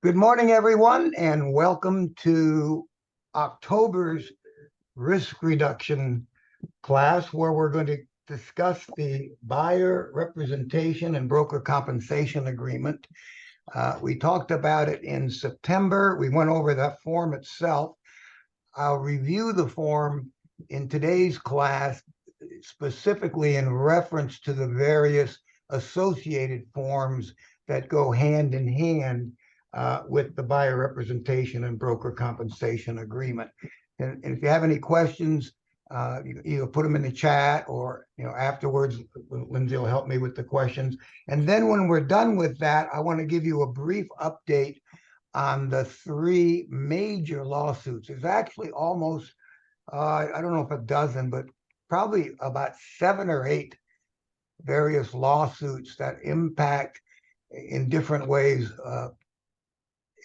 Good morning, everyone, and welcome to October's risk reduction class, where we're going to discuss the buyer representation and broker compensation agreement. We talked about it in September. We went over that form itself. I'll review the form in today's class, specifically in reference to the various associated forms that go hand in hand with the buyer representation and broker compensation agreement. And if you have any questions, you either put them in the chat or afterwards, Lindsay will help me with the questions. And then when we're done with that, I want to give you a brief update on the three major lawsuits. There's actually almost, I don't know if a dozen, but probably about 7 or 8 various lawsuits that impact in different ways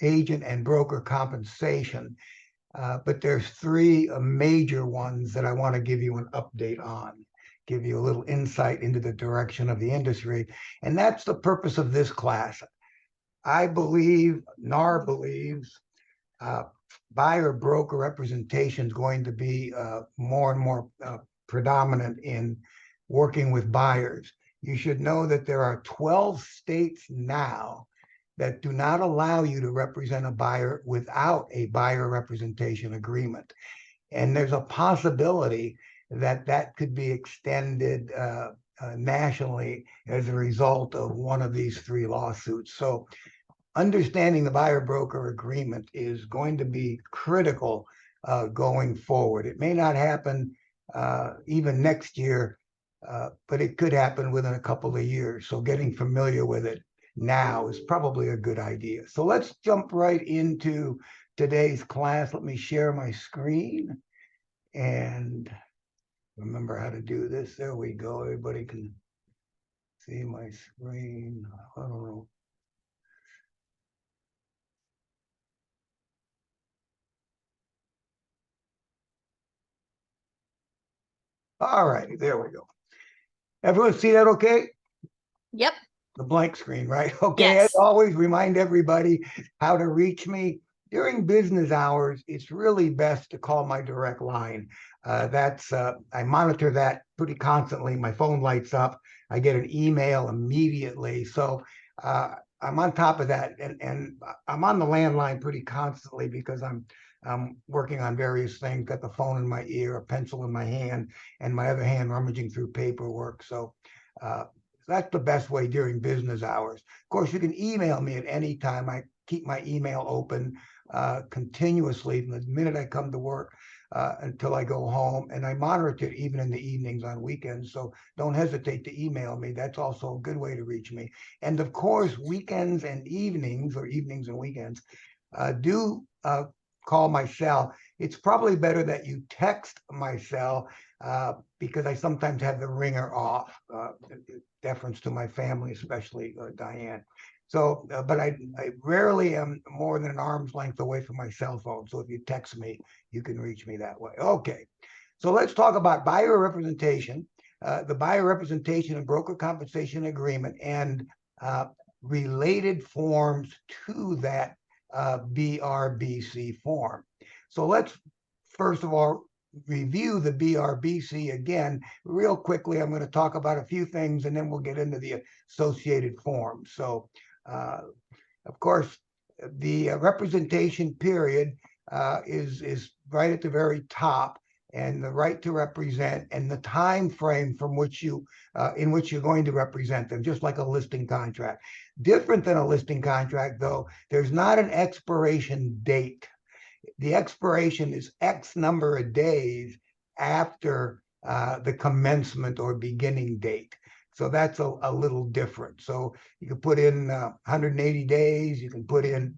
agent and broker compensation. But there's 3 major ones that I want to give you an update on, give you a little insight into the direction of the industry. And that's the purpose of this class. I believe, NAR believes, buyer broker representation is going to be more and more predominant in working with buyers. You should know that there are 12 states now that do not allow you to represent a buyer without a buyer representation agreement. And there's a possibility that that could be extended nationally as a result of one of these 3 lawsuits. So understanding the buyer broker agreement is going to be critical going forward. It may not happen even next year, but it could happen within a couple of years. So getting familiar with it now is probably a good idea. So let's jump right into today's class. Let me share my screen and remember how to do this. There we go. Everybody can see my screen. I don't know. All right, there we go. Everyone see that okay? Yep. The blank screen, right? Okay, Yes. as always, remind everybody how to reach me. During business hours, it's really best to call my direct line. I monitor that pretty constantly. My phone lights up. I get an email immediately. So I'm on top of that. And I'm on the landline pretty constantly because I'm working on various things, got the phone in my ear, a pencil in my hand, and my other hand rummaging through paperwork. So that's the best way during business hours. Of course, you can email me at any time. I keep my email open continuously from the minute I come to work until I go home. And I monitor it even in the evenings on weekends. So don't hesitate to email me. That's also a good way to reach me. And of course, weekends and evenings, or evenings and weekends, do call my cell. It's probably better that you text my cell because I sometimes have the ringer off, deference to my family, especially Diane. So, but I rarely am more than an arm's length away from my cell phone. So if you text me, you can reach me that way. Okay, so let's talk about buyer representation, the buyer representation and broker compensation agreement, and related forms to that BRBC form. So let's first of all review the BRBC again real quickly. I'm going to talk about a few things and then we'll get into the associated forms. So of course the representation period is right at the very top, and the right to represent and the time frame from which you in which you're going to represent them, just like a listing contract. Different than a listing contract, though, there's not an expiration date. The expiration is X number of days after the commencement or beginning date. So that's a little different. So you can put in 180 days, you can put in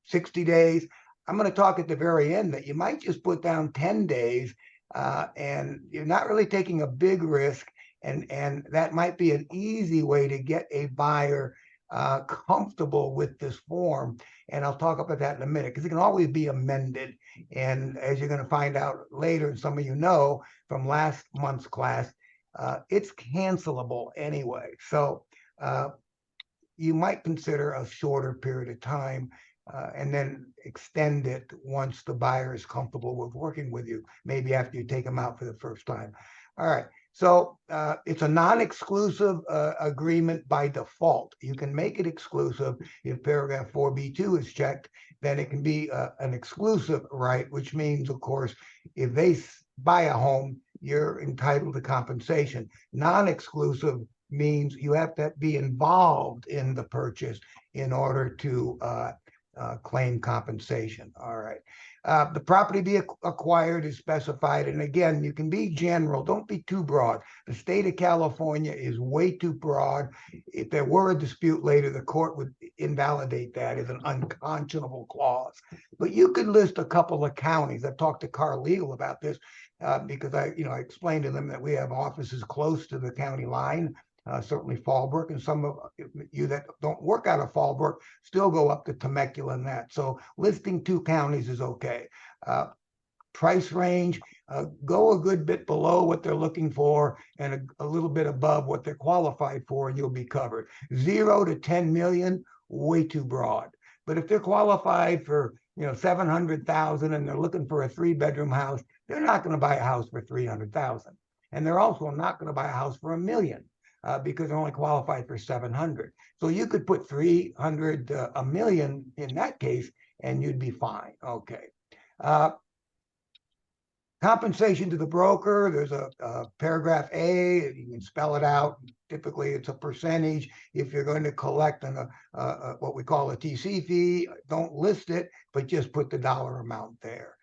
60 days. I'm going to talk at the very end that you might just put down 10 days and you're not really taking a big risk. And that might be an easy way to get a buyer comfortable with this form. And I'll talk about that in a minute because it can always be amended. And as you're going to find out later, and some of you know from last month's class, it's cancelable anyway. So you might consider a shorter period of time and then extend it once the buyer is comfortable with working with you, maybe after you take them out for the first time. All right. So it's a non-exclusive agreement by default. You can make it exclusive if paragraph 4B2 is checked. Then it can be an exclusive right, which means, of course, if they buy a home, you're entitled to compensation. Non-exclusive means you have to be involved in the purchase in order to claim compensation. All right. The property be acquired is specified. And again, you can be general. Don't be too broad. The state of California is way too broad. If there were a dispute later, the court would invalidate that as an unconscionable clause. But you could list a couple of counties. I've talked to Carl Legal about this because I explained to them that we have offices close to the county line. Certainly Fallbrook, and some of you that don't work out of Fallbrook still go up to Temecula and that. So listing 2 counties is okay. Price range, go a good bit below what they're looking for and a little bit above what they're qualified for, and you'll be covered. 0 to 10 million, way too broad. But if they're qualified for 700,000 and they're looking for a 3-bedroom house, they're not going to buy a house for 300,000, and they're also not going to buy a house for $1 million. Because they're only qualified for 700. So you could put 300, $1 million in that case, and you'd be fine. Okay. Compensation to the broker, there's a paragraph A, you can spell it out. Typically, it's a percentage. If you're going to collect what we call a TC fee, don't list it, but just put the dollar amount there.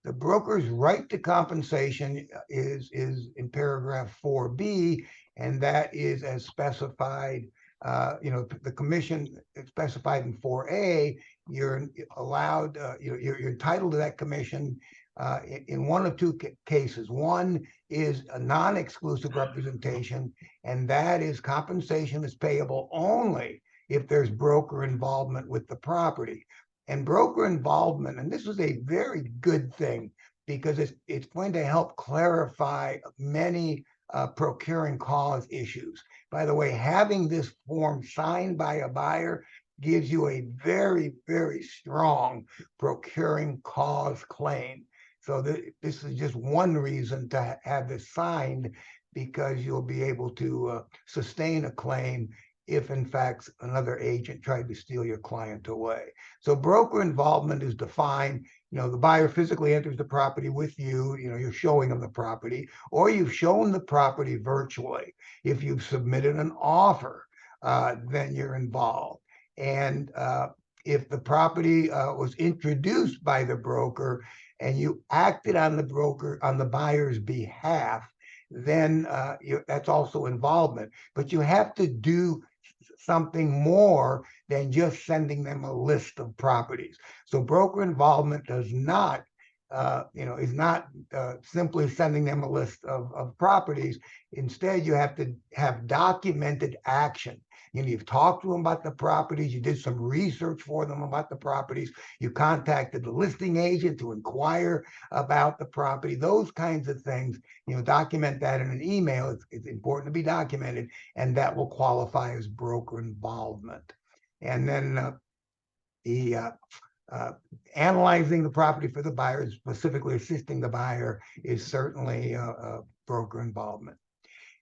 The broker's right to compensation is in paragraph 4B, and that is as specified. The commission specified in 4A. You're allowed. You're entitled to that commission in one of 2 cases. One is a non-exclusive representation, and that is compensation is payable only if there's broker involvement with the property. And broker involvement, and this is a very good thing because it's going to help clarify many procuring cause issues. By the way, having this form signed by a buyer gives you a very, very strong procuring cause claim. So this is just one reason to have this signed, because you'll be able to sustain a claim if in fact another agent tried to steal your client away. So broker involvement is defined. The buyer physically enters the property with you, you're showing them the property, or you've shown the property virtually. If you've submitted an offer, then you're involved. And if the property was introduced by the broker and you acted on the buyer's behalf, then that's also involvement. But you have to do something more than just sending them a list of properties. So broker involvement does not, is not simply sending them a list of properties. Instead, you have to have documented action. You've talked to them about the properties. You did some research for them about the properties. You contacted the listing agent to inquire about the property. Those kinds of things, document that in an email. It's important to be documented, and that will qualify as broker involvement. And then analyzing the property for the buyer, specifically assisting the buyer, is certainly broker involvement.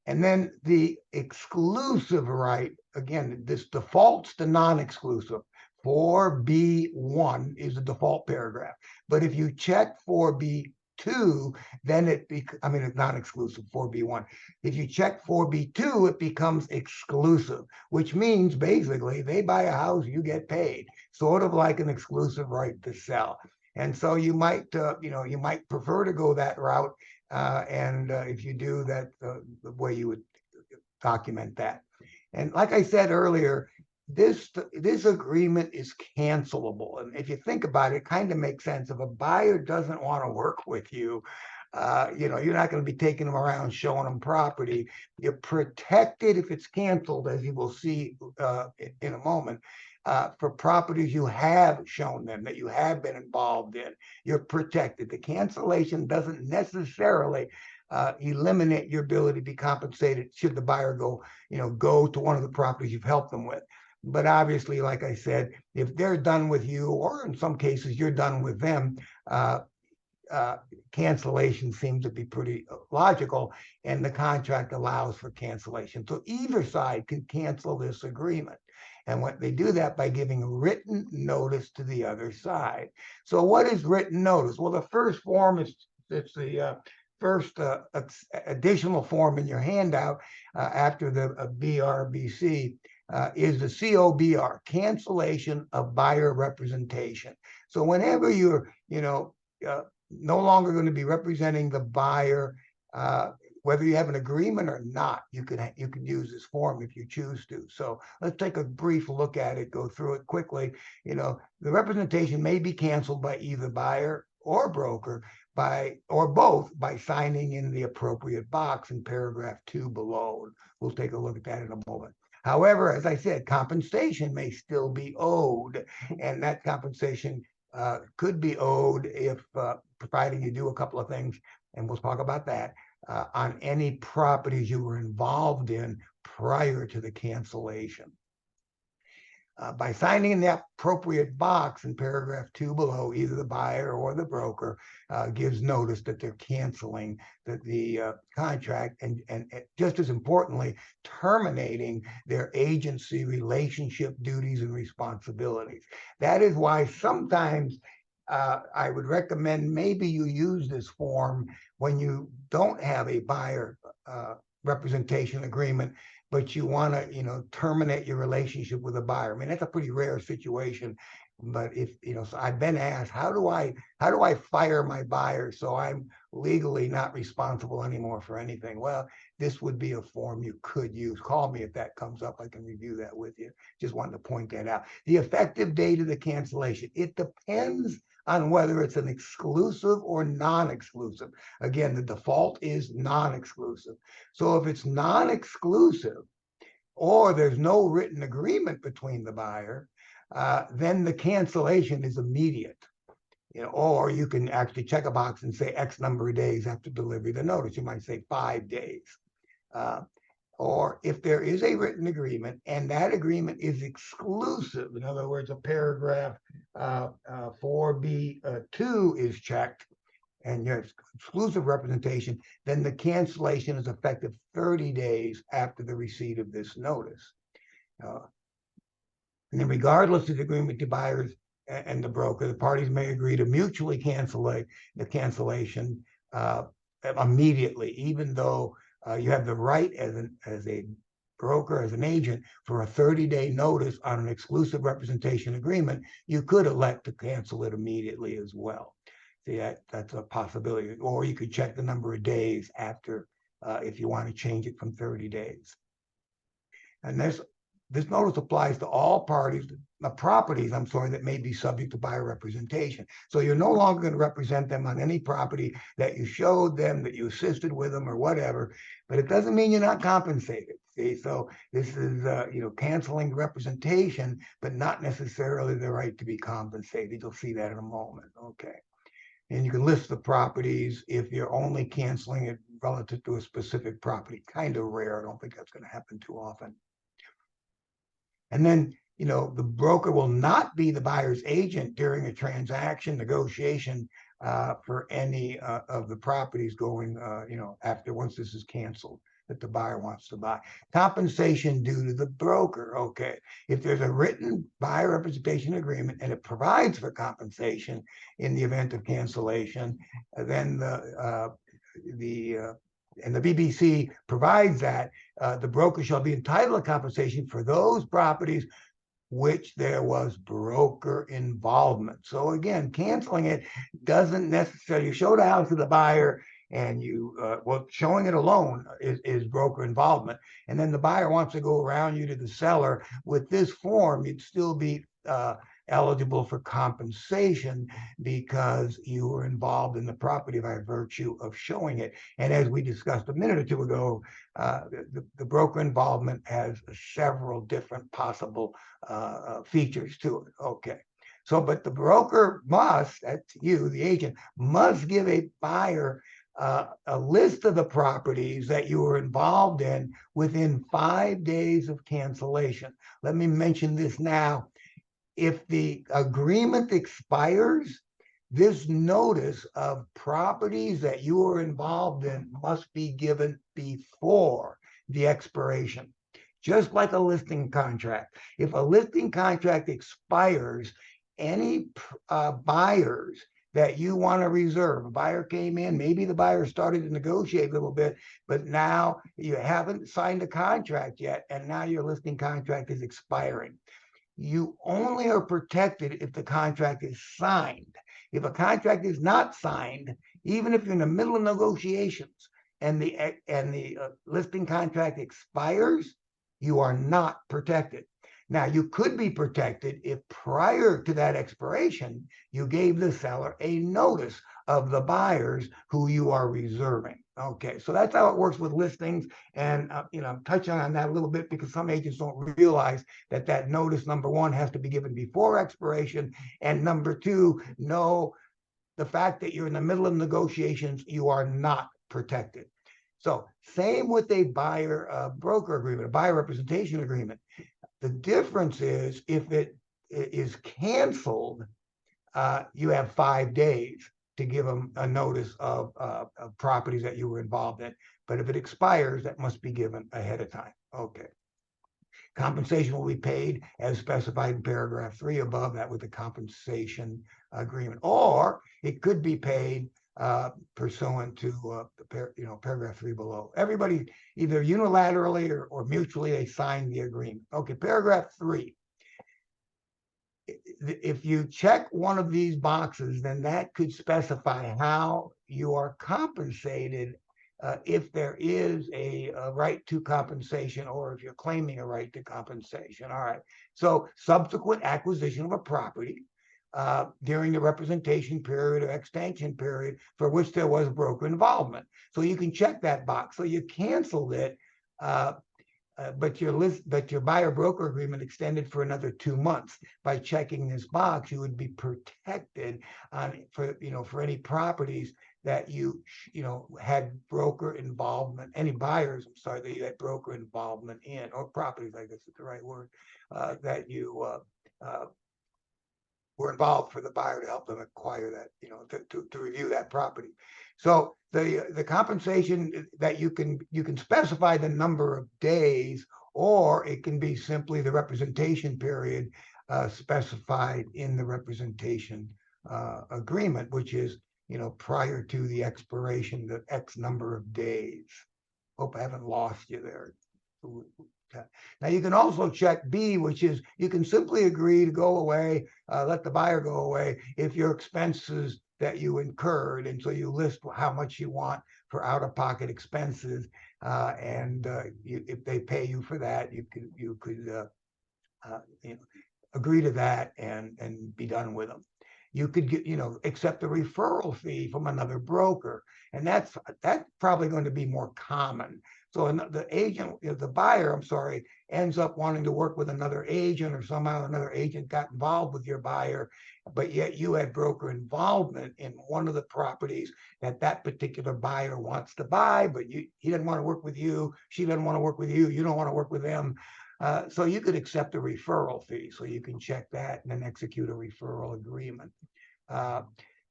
And then the exclusive right, again, this defaults to non-exclusive. 4B1 is the default paragraph. But if you check 4B2, then it's non-exclusive, 4B1. If you check 4B2, it becomes exclusive, which means basically they buy a house, you get paid, sort of like an exclusive right to sell. And so you might prefer to go that route. And if you do, that's the way you would document that. And like I said earlier, this agreement is cancelable. And if you think about it, it kind of makes sense. If a buyer doesn't want to work with you, you're not going to be taking them around showing them property. You're protected if it's canceled, as you will see in a moment. For properties you have shown them, that you have been involved in, you're protected. The cancellation doesn't necessarily eliminate your ability to be compensated should the buyer go to one of the properties you've helped them with. But obviously, like I said, if they're done with you, or in some cases you're done with them, cancellation seems to be pretty logical, and the contract allows for cancellation. So either side can cancel this agreement. And what they do that by giving written notice to the other side. So what is written notice? Well, the first form it's the first additional form in your handout after the BRBC. Is the COBR, cancellation of buyer representation. So whenever you're, no longer going to be representing the buyer, whether you have an agreement or not, you can use this form if you choose to. So let's take a brief look at it, go through it quickly. The representation may be canceled by either buyer or broker or both by signing in the appropriate box in paragraph 2 below. We'll take a look at that in a moment. However, as I said, compensation may still be owed, and that compensation could be owed if, providing you do a couple of things, and we'll talk about that, on any properties you were involved in prior to the cancellation. By signing in the appropriate box in paragraph 2 below, either the buyer or the broker gives notice that they're canceling the contract, and just as importantly, terminating their agency relationship duties and responsibilities. That is why sometimes I would recommend maybe you use this form when you don't have a buyer representation agreement, but you want to, terminate your relationship with a buyer. I mean, that's a pretty rare situation. But if, so I've been asked, how do I fire my buyer so I'm legally not responsible anymore for anything? Well, this would be a form you could use. Call me if that comes up. I can review that with you. Just wanted to point that out. The effective date of the cancellation, it depends on whether it's an exclusive or non-exclusive. Again, the default is non-exclusive. So if it's non-exclusive, or there's no written agreement between the buyer, then the cancellation is immediate. Or you can actually check a box and say X number of days after delivery of the notice. You might say 5 days. Or if there is a written agreement and that agreement is exclusive, in other words, a paragraph 4B2 is checked, and your exclusive representation, then the cancellation is effective 30 days after the receipt of this notice. And then regardless of the agreement to buyers and the broker, the parties may agree to mutually cancel the cancellation immediately, even though you have the right as a broker, as an agent, for a 30-day notice on an exclusive representation agreement. You could elect to cancel it immediately as well. See, that's a possibility. Or you could check the number of days after if you want to change it from 30 days. And this notice applies to all properties, that may be subject to buyer representation. So you're no longer going to represent them on any property that you showed them, that you assisted with them, or whatever. But it doesn't mean you're not compensated. See, so this is canceling representation, but not necessarily the right to be compensated. You'll see that in a moment. Okay. And you can list the properties if you're only canceling it relative to a specific property. Kind of rare. I don't think that's going to happen too often. And then, the broker will not be the buyer's agent during a transaction negotiation for any of the properties going, once this is canceled that the buyer wants to buy. Compensation due to the broker. Okay. If there's a written buyer representation agreement and it provides for compensation in the event of cancellation, then and the BBC provides that the broker shall be entitled to compensation for those properties which there was broker involvement. So again, canceling it doesn't necessarily, you show the house to the buyer and showing it alone is broker involvement. And then the buyer wants to go around you to the seller. With this form, you'd still be eligible for compensation because you were involved in the property by virtue of showing it. And as we discussed a minute or two ago, the broker involvement has several different possible features to it. Okay. So, but the broker must, that's you, the agent, must give a buyer a list of the properties that you were involved in within 5 days of cancellation. Let me mention this now. If the agreement expires, this notice of properties that you were involved in must be given before the expiration, just like a listing contract. If a listing contract expires, any buyers that you want to reserve, a buyer came in, maybe the buyer started to negotiate a little bit, but now you haven't signed a contract yet, and now your listing contract is expiring. You only are protected if the contract is signed. If a contract is not signed, even if you're in the middle of negotiations and the listing contract expires, you are not protected. Now, you could be protected if prior to that expiration, you gave the seller a notice of the buyers who you are reserving. Okay, so that's how it works with listings. And, I'm touching on that a little bit because some agents don't realize that notice, number one, has to be given before expiration. And number two, know the fact that you're in the middle of negotiations, you are not protected. So same with a buyer broker agreement, a buyer representation agreement. The difference is if it is canceled, you have 5 days to give them a notice of properties that you were involved in. But if it expires, that must be given ahead of time. Okay. Compensation will be paid as specified in paragraph 3 above. That with the compensation agreement, or it could be paid pursuant to paragraph 3 below. Everybody either unilaterally or mutually they sign the agreement. Okay, paragraph 3. If you check one of these boxes, then that could specify how you are compensated if there is a right to compensation, or if you're claiming a right to compensation. All right. So subsequent acquisition of a property during the representation period or extension period for which there was broker involvement. So you can check that box. So you canceled it, but your buyer broker agreement extended for another 2 months. By checking this box, you would be protected for any properties that you had broker involvement, any buyers, that you had broker involvement in, or properties, I guess is the right word, that you were involved for the buyer to help them acquire that, to review that property. So the compensation that you can specify the number of days, or it can be simply the representation period specified in the representation agreement, which is prior to the expiration, the X number of days. Hope I haven't lost you there. Now you can also check B, which is you can simply agree to go away, let the buyer go away if your expenses that you incurred, and so you list how much you want for out-of-pocket expenses, and if they pay you for that, you could agree to that and be done with them. You could accept a referral fee from another broker, and that's probably going to be more common. So the buyer, ends up wanting to work with another agent, or somehow another agent got involved with your buyer, but yet you had broker involvement in one of the properties that particular buyer wants to buy, but he doesn't want to work with you, she doesn't want to work with you, you don't want to work with them. So you could accept a referral fee. So you can check that and then execute a referral agreement.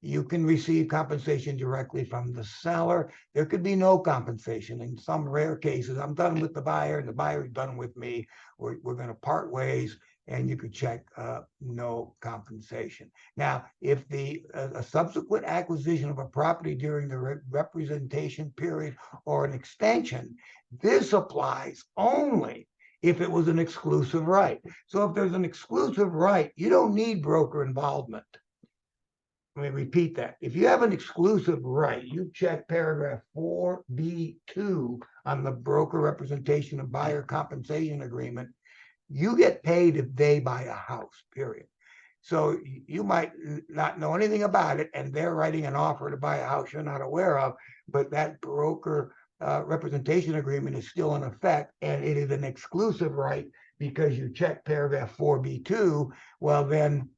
You can receive compensation directly from the seller. There could be no compensation. In some rare cases, I'm done with the buyer and the buyer is done with me. We're going to part ways, and you could check no compensation. Now, if a subsequent acquisition of a property during the representation period or an extension, this applies only if it was an exclusive right. So if there's an exclusive right, you don't need broker involvement. Let me repeat that. If you have an exclusive right, you check paragraph 4B2 on the broker representation and buyer compensation agreement, you get paid if they buy a house, period. So you might not know anything about it, and they're writing an offer to buy a house you're not aware of, but that broker representation agreement is still in effect, and it is an exclusive right because you check paragraph 4B2. Well, then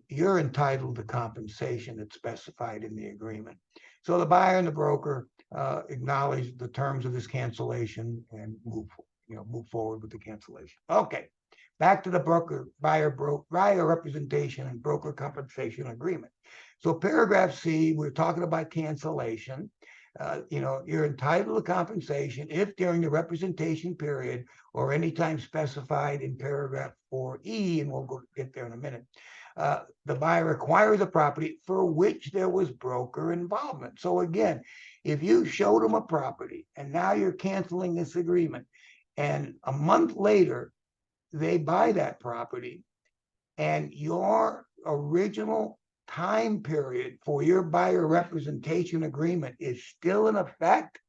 you're entitled to compensation that's specified in the agreement. So the buyer and the broker acknowledge the terms of this cancellation and move forward with the cancellation. Okay, back to the buyer representation and broker compensation agreement. So paragraph C, we're talking about cancellation. You're entitled to compensation if during the representation period or any time specified in paragraph 4E, and we'll get there in a minute, the buyer acquires a property for which there was broker involvement. So again, if you showed them a property and now you're canceling this agreement, and a month later they buy that property, and your original time period for your buyer representation agreement is still in effect,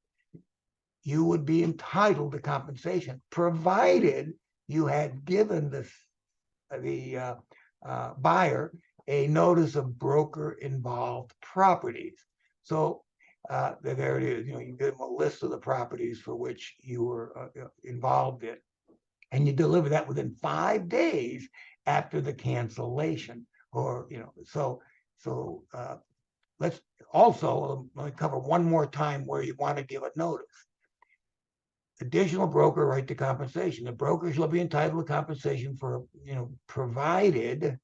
you would be entitled to compensation, provided you had given the buyer a notice of broker involved properties. So there it is. You give them a list of the properties for which you were involved in, and you deliver that within 5 days after the cancellation. Or let's also let me cover one more time where you want to give a notice. Additional broker right to compensation. The broker shall be entitled to compensation for, provided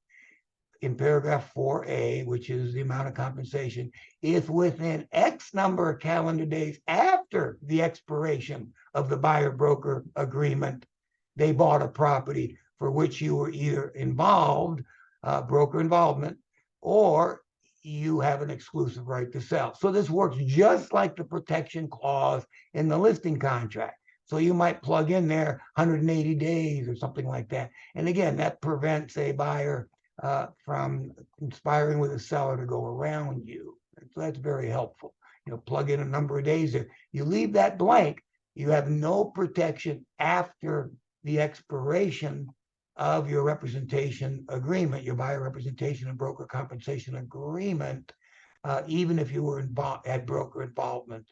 in paragraph 4A, which is the amount of compensation, if within X number of calendar days after the expiration of the buyer-broker agreement, they bought a property for which you were either involved, broker involvement, or you have an exclusive right to sell. So this works just like the protection clause in the listing contract. So you might plug in there 180 days or something like that. And again, that prevents a buyer from conspiring with a seller to go around you. So that's very helpful. Plug in a number of days there. You leave that blank, you have no protection after the expiration of your representation agreement, your buyer representation and broker compensation agreement, even if you were had broker involvement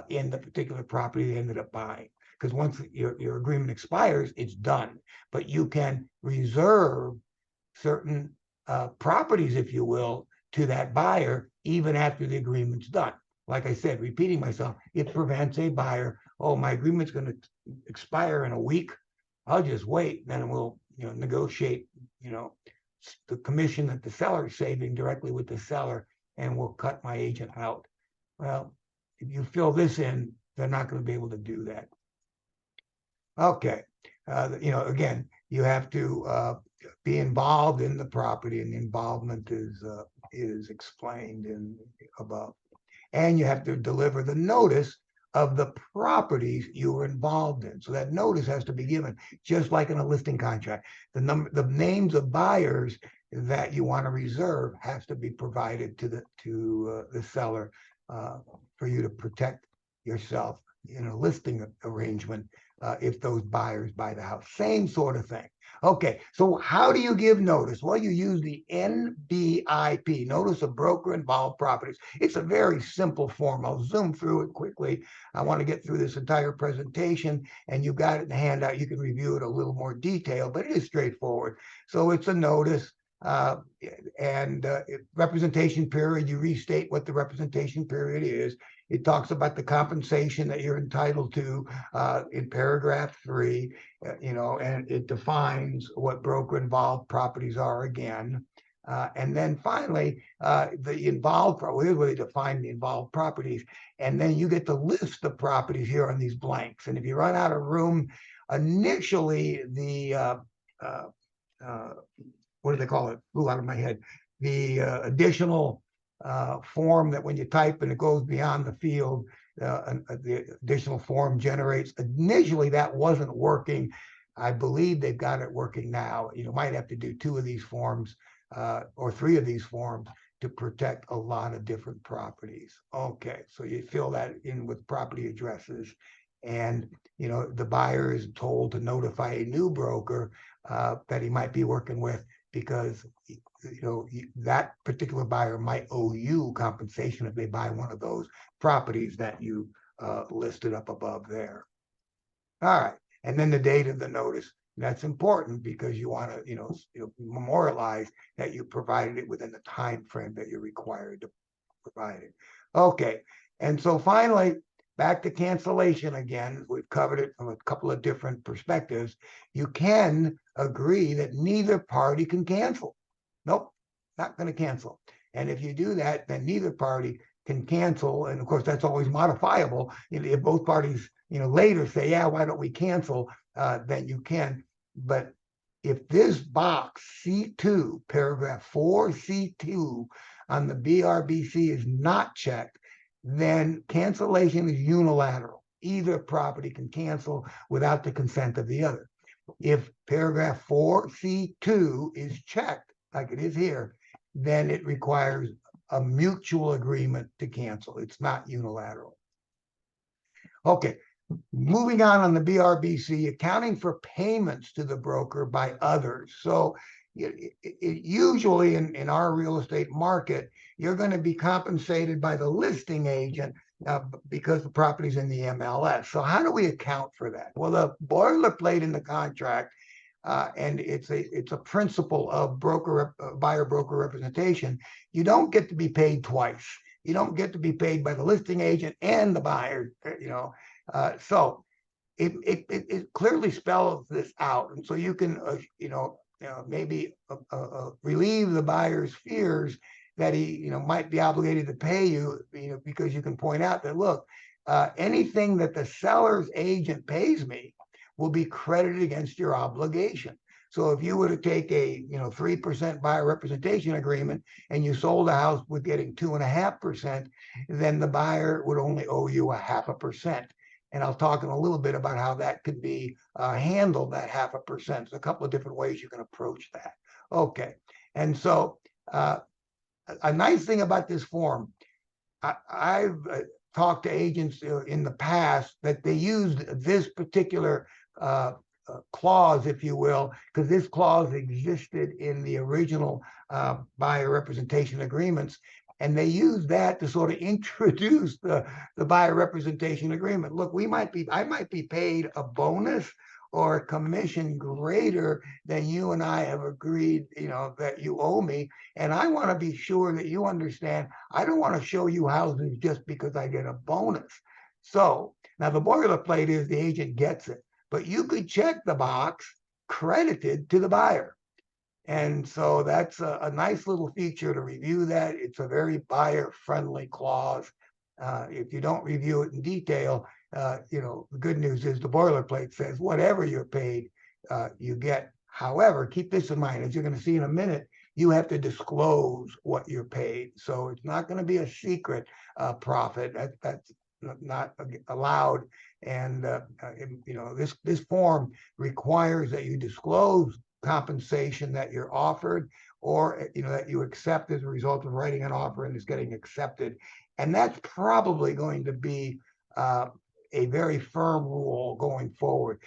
in the particular property they ended up buying. Because once your agreement expires, it's done. But you can reserve certain properties, if you will, to that buyer even after the agreement's done. Like I said, repeating myself, it prevents a buyer, my agreement's going to expire in a week. I'll just wait, then we'll negotiate the commission that the seller is saving directly with the seller, and we'll cut my agent out. Well, if you fill this in, they're not going to be able to do that. Okay, again, you have to be involved in the property, and the involvement is explained in above. And you have to deliver the notice of the properties you were involved in. So that notice has to be given, just like in a listing contract. The names of buyers that you want to reserve has to be provided to the seller for you to protect yourself in a listing arrangement if those buyers buy the house. Same sort of thing. Okay, so how do you give notice? Well, you use the NBIP, Notice of Broker Involved Properties. It's a very simple form. I'll zoom through it quickly. I want to get through this entire presentation, and you've got it in the handout. You can review it a little more detail, but it is straightforward. So it's a notice. Representation period, you restate what the representation period is. It talks about the compensation that you're entitled to in paragraph 3, and it defines what broker involved properties are again. And then finally, the involved, here's where they define the involved properties. And then you get to list the properties here on these blanks. And if you run out of room, initially the what do they call it? Flew out of my head. The additional form that when you type and it goes beyond the field, the additional form generates. Initially, that wasn't working. I believe they've got it working now. You might have to do 2 of these forms or 3 of these forms to protect a lot of different properties. Okay, so you fill that in with property addresses, and the buyer is told to notify a new broker that he might be working with, because that particular buyer might owe you compensation if they buy one of those properties that you listed up above there. All right, and then the date of the notice. That's important because you want to memorialize that you provided it within the time frame that you're required to provide it. Okay. And so finally, back to cancellation again. We've covered it from a couple of different perspectives. You can agree that neither party can cancel. Nope, not going to cancel. And if you do that, then neither party can cancel. And of course, that's always modifiable. If both parties, later say, yeah, why don't we cancel? Then you can. But if this box C2, paragraph 4C2 on the BRBC is not checked, then cancellation is unilateral. Either property can cancel without the consent of the other. If paragraph 4C2 is checked, like it is here, then it requires a mutual agreement to cancel. It's not unilateral. Okay, moving on the BRBC, accounting for payments to the broker by others. So usually in our real estate market, you're going to be compensated by the listing agent because the property's in the MLS. So how do we account for that? Well, the boilerplate in the contract, and it's a principle of buyer broker representation. You don't get to be paid twice. You don't get to be paid by the listing agent and the buyer. So it clearly spells this out, and so you can maybe relieve the buyer's fears that he might be obligated to pay you, because you can point out that, look, anything that the seller's agent pays me will be credited against your obligation. So if you were to take a 3% buyer representation agreement and you sold a house with getting 2.5%, then the buyer would only owe you 0.5%. And I'll talk in a little bit about how that could be handled, that 0.5%. There's a couple of different ways you can approach that. Okay. And so a nice thing about this form, I've talked to agents in the past that they used this particular clause, if you will, because this clause existed in the original buyer representation agreements. And they use that to sort of introduce the buyer representation agreement. Look, I might be paid a bonus or a commission greater than you and I have agreed, that you owe me. And I want to be sure that you understand, I don't want to show you houses just because I get a bonus. So now the boilerplate is the agent gets it, but you could check the box credited to the buyer. And so that's a nice little feature to review that. It's a very buyer-friendly clause. If you don't review it in detail, the good news is the boilerplate says whatever you're paid, you get. However, keep this in mind, as you're going to see in a minute, you have to disclose what you're paid. So it's not going to be a secret profit. That's not allowed. And this form requires that you disclose compensation that you're offered, or that you accept as a result of writing an offer and is getting accepted. And that's probably going to be a very firm rule going forward.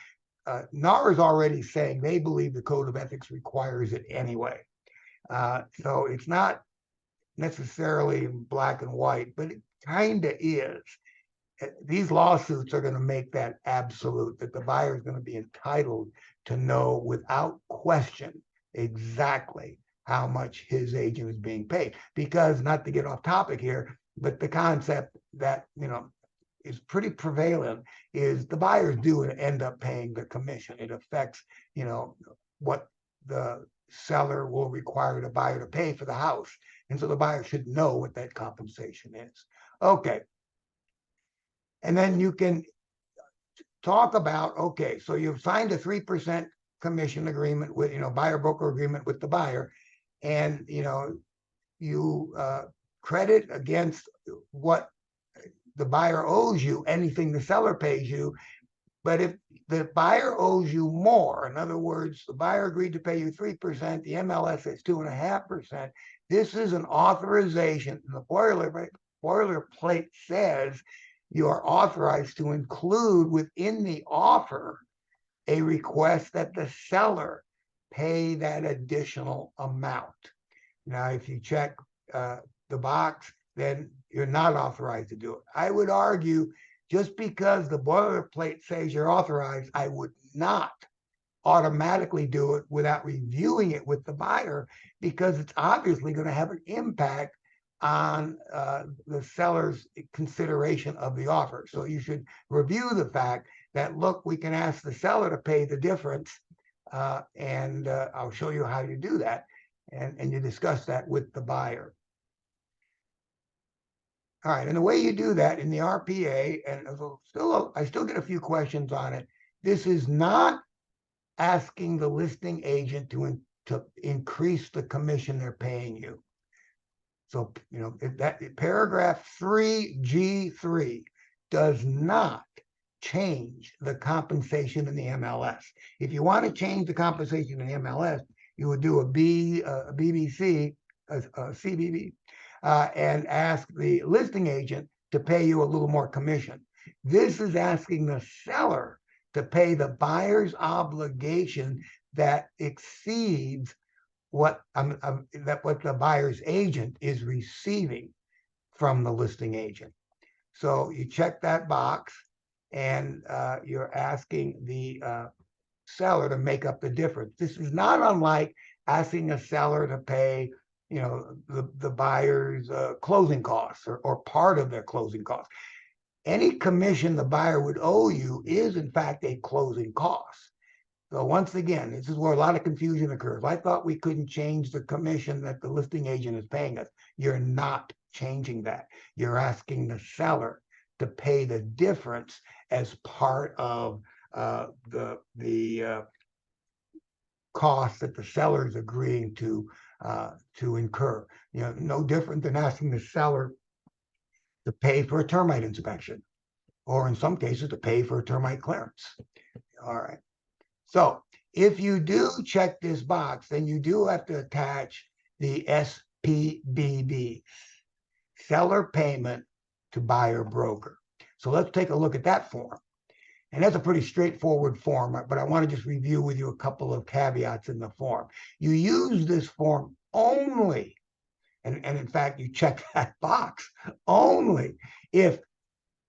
NAR is already saying they believe the Code of Ethics requires it anyway. So it's not necessarily black and white, but it kind of is. These lawsuits are going to make that absolute, that the buyer is going to be entitled to know without question exactly how much his agent is being paid. Because, not to get off topic here, but the concept that is pretty prevalent is the buyers do end up paying the commission. It affects what the seller will require the buyer to pay for the house, and so the buyer should know what that compensation is. Okay. And then you can talk about, okay, so you've signed a 3% commission agreement with, buyer broker agreement with the buyer, and, you credit against what the buyer owes you, anything the seller pays you. But if the buyer owes you more, in other words, the buyer agreed to pay you 3%, the MLS is 2.5%, this is an authorization. And the boilerplate says you are authorized to include within the offer a request that the seller pay that additional amount. Now, if you check the box, then you're not authorized to do it. I would argue, just because the boilerplate says you're authorized, I would not automatically do it without reviewing it with the buyer, because it's obviously going to have an impact on the seller's consideration of the offer. So you should review the fact that, look, we can ask the seller to pay the difference, and I'll show you how you do that, and you discuss that with the buyer. All right, and the way you do that in the RPA, and I still get a few questions on it. This is not asking the listing agent to increase the commission they're paying you. So, that paragraph 3G3 does not change the compensation in the MLS. If you want to change the compensation in the MLS, you would do a BBC, CBB, and ask the listing agent to pay you a little more commission. This is asking the seller to pay the buyer's obligation that exceeds what the buyer's agent is receiving from the listing agent. So you check that box, and you're asking the seller to make up the difference. This is not unlike asking a seller to pay, the buyer's closing costs or part of their closing costs. Any commission the buyer would owe you is, in fact, a closing cost. So once again, this is where a lot of confusion occurs. I thought we couldn't change the commission that the listing agent is paying us. You're not changing that. You're asking the seller to pay the difference as part of the cost that the seller is agreeing to incur. No different than asking the seller to pay for a termite inspection, or in some cases to pay for a termite clearance. All right. So if you do check this box, then you do have to attach the SPBB, seller payment to buyer broker. So let's take a look at that form. And that's a pretty straightforward form, but I want to just review with you a couple of caveats in the form. You use this form only, and in fact, you check that box only if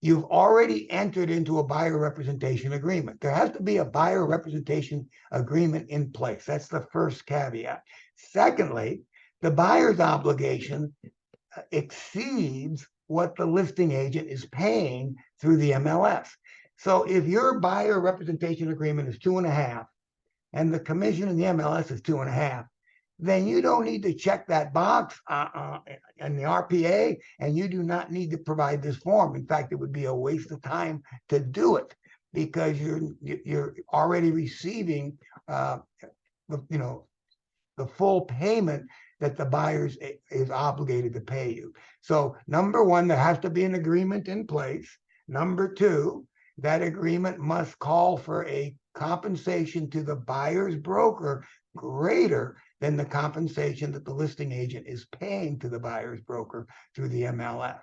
you've already entered into a buyer representation agreement. There has to be a buyer representation agreement in place. That's the first caveat. Secondly, the buyer's obligation exceeds what the listing agent is paying through the MLS. So if your buyer representation agreement is 2.5 and the commission in the MLS is 2.5, then you don't need to check that box in the RPA, and you do not need to provide this form. In fact, it would be a waste of time to do it, because you're already receiving the full payment that the buyer is obligated to pay you. So number one, there has to be an agreement in place. Number two, that agreement must call for a compensation to the buyer's broker greater than the compensation that the listing agent is paying to the buyer's broker through the MLS.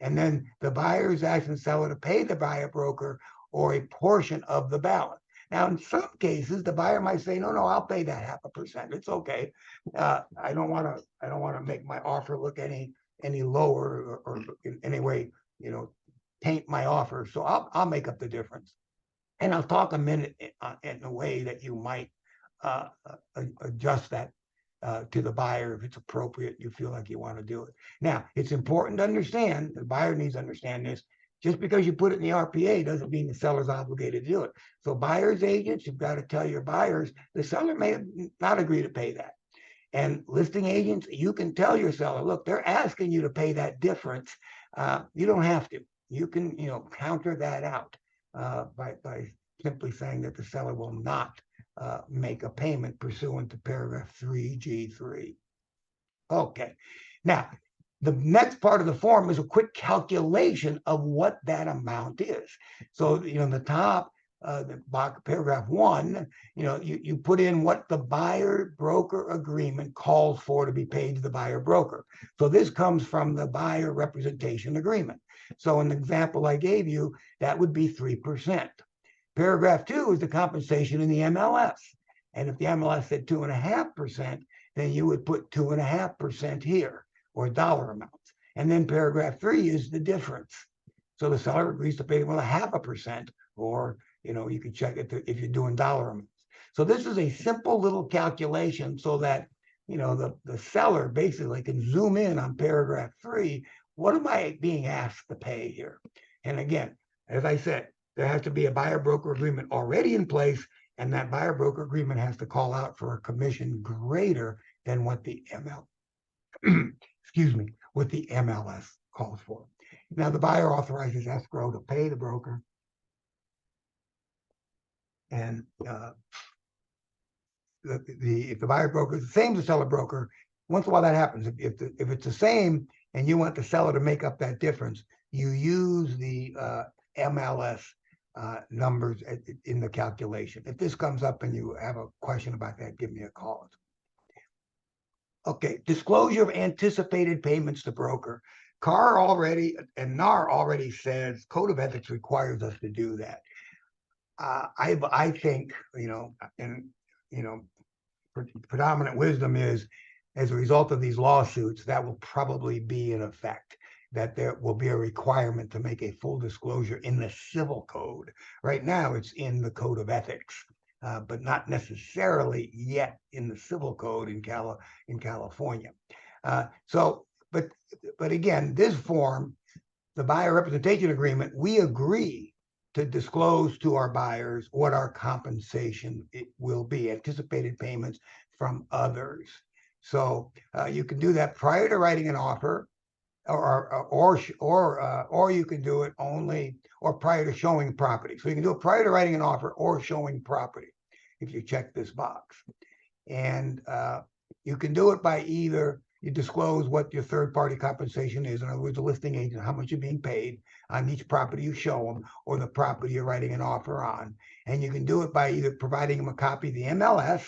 And then the buyer is asking the seller to pay the buyer broker or a portion of the balance. Now, in some cases, the buyer might say, no, I'll pay that 0.5%. It's okay. I don't want to make my offer look any lower or in any way, taint my offer. So I'll make up the difference. And I'll talk a minute in a way that you might adjust that to the buyer if it's appropriate, you feel like you want to do it. Now, it's important to understand, the buyer needs to understand this, just because you put it in the RPA doesn't mean the seller's obligated to do it. So buyer's agents, you've got to tell your buyers, the seller may not agree to pay that. And listing agents, you can tell your seller, look, they're asking you to pay that difference. You don't have to. You can, counter that out by simply saying that the seller will not make a payment pursuant to paragraph 3G3. Okay. Now, the next part of the form is a quick calculation of what that amount is. So, in the top, the box, paragraph 1, you put in what the buyer broker agreement calls for to be paid to the buyer broker. So this comes from the buyer representation agreement. So in the example I gave you, that would be 3%. Paragraph 2 is the compensation in the MLS. And if the MLS said 2.5%, then you would put 2.5% here, or dollar amounts. And then paragraph 3 is the difference. So the seller agrees to pay 0.5%, or you can check it if you're doing dollar amounts. So this is a simple little calculation so that the seller basically can zoom in on paragraph 3. What am I being asked to pay here? And again, as I said, there has to be a buyer-broker agreement already in place, and that buyer-broker agreement has to call out for a commission greater than what the excuse me, what the MLS calls for. Now, the buyer authorizes escrow to pay the broker, and if the buyer broker is the same as the seller broker, once in a while that happens. If it's the same and you want the seller to make up that difference, you use the MLS numbers in the calculation. If this comes up and you have a question about that, give me a call. Okay, disclosure of anticipated payments to broker. CAR already and NAR already says Code of Ethics requires us to do that. I think, predominant wisdom is, as a result of these lawsuits, that will probably be in effect, that there will be a requirement to make a full disclosure in the civil code. Right now, it's in the Code of Ethics, but not necessarily yet in the civil code in California. But again, this form, the buyer representation agreement, we agree to disclose to our buyers what our compensation will be, anticipated payments from others. So you can do that prior to writing an offer, or you can do it only or prior to showing property. So you can do it prior to writing an offer or showing property if you check this box. And you can do it by either you disclose what your third-party compensation is, in other words, the listing agent, how much you're being paid on each property you show them, or the property you're writing an offer on. And you can do it by either providing them a copy of the MLS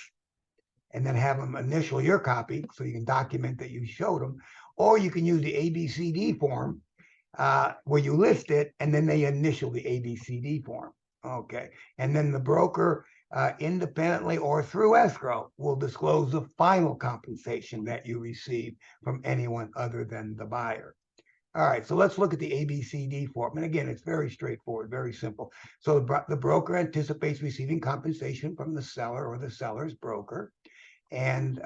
and then have them initial your copy so you can document that you showed them, or you can use the ABCD form where you list it and then they initial the ABCD form. Okay, and then the broker independently or through escrow will disclose the final compensation that you receive from anyone other than the buyer. All right, so let's look at the ABCD form. And again, it's very straightforward, very simple. So the broker anticipates receiving compensation from the seller or the seller's broker. And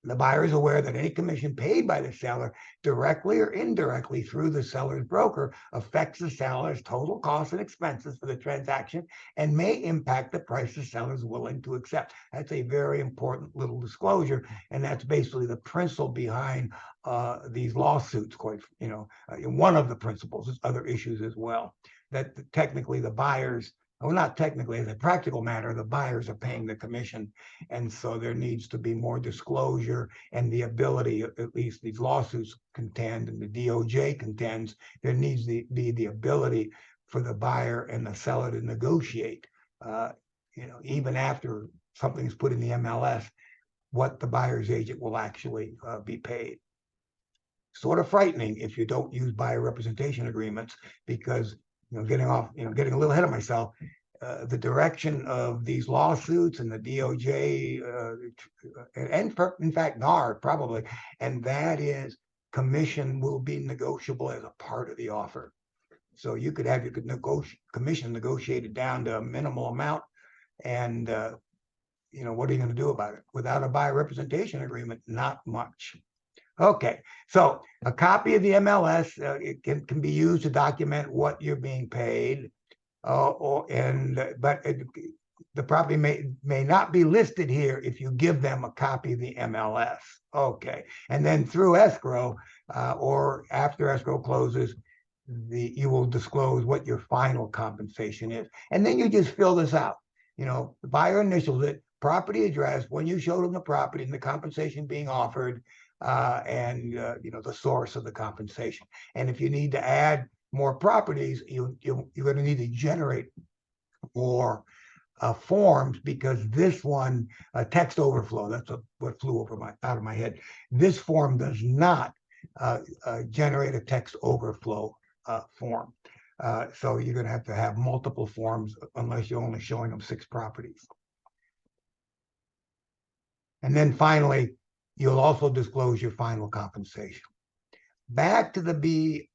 the buyer is aware that any commission paid by the seller, directly or indirectly through the seller's broker, affects the seller's total costs and expenses for the transaction and may impact the price the seller is willing to accept. That's a very important little disclosure, and that's basically the principle behind these lawsuits. One of the principles. There's other issues as well. That technically the buyers, well, not technically, as a practical matter, the buyers are paying the commission. And so there needs to be more disclosure and the ability, at least these lawsuits contend and the DOJ contends, there needs to be the ability for the buyer and the seller to negotiate, even after something's put in the MLS, what the buyer's agent will actually be paid. Sort of frightening if you don't use buyer representation agreements, because getting a little ahead of myself, the direction of these lawsuits and the DOJ, and in fact, NAR probably, and that is commission will be negotiable as a part of the offer. So you could have your commission negotiated down to a minimal amount, and what are you going to do about it? Without a buyer representation agreement, not much. Okay, so a copy of the MLS it can be used to document what you're being paid, but the property may not be listed here if you give them a copy of the MLS. Okay, and then through escrow or after escrow closes, you will disclose what your final compensation is, and then you just fill this out. The buyer initials it, property address, when you showed them the property and the compensation being offered. And the source of the compensation. And if you need to add more properties, you're going to need to generate more forms, because this one, text overflow, that's what flew out of my head. This form does not generate a text overflow form. So you're going to have multiple forms unless you're only showing them 6 properties. And then finally, you'll also disclose your final compensation. back to the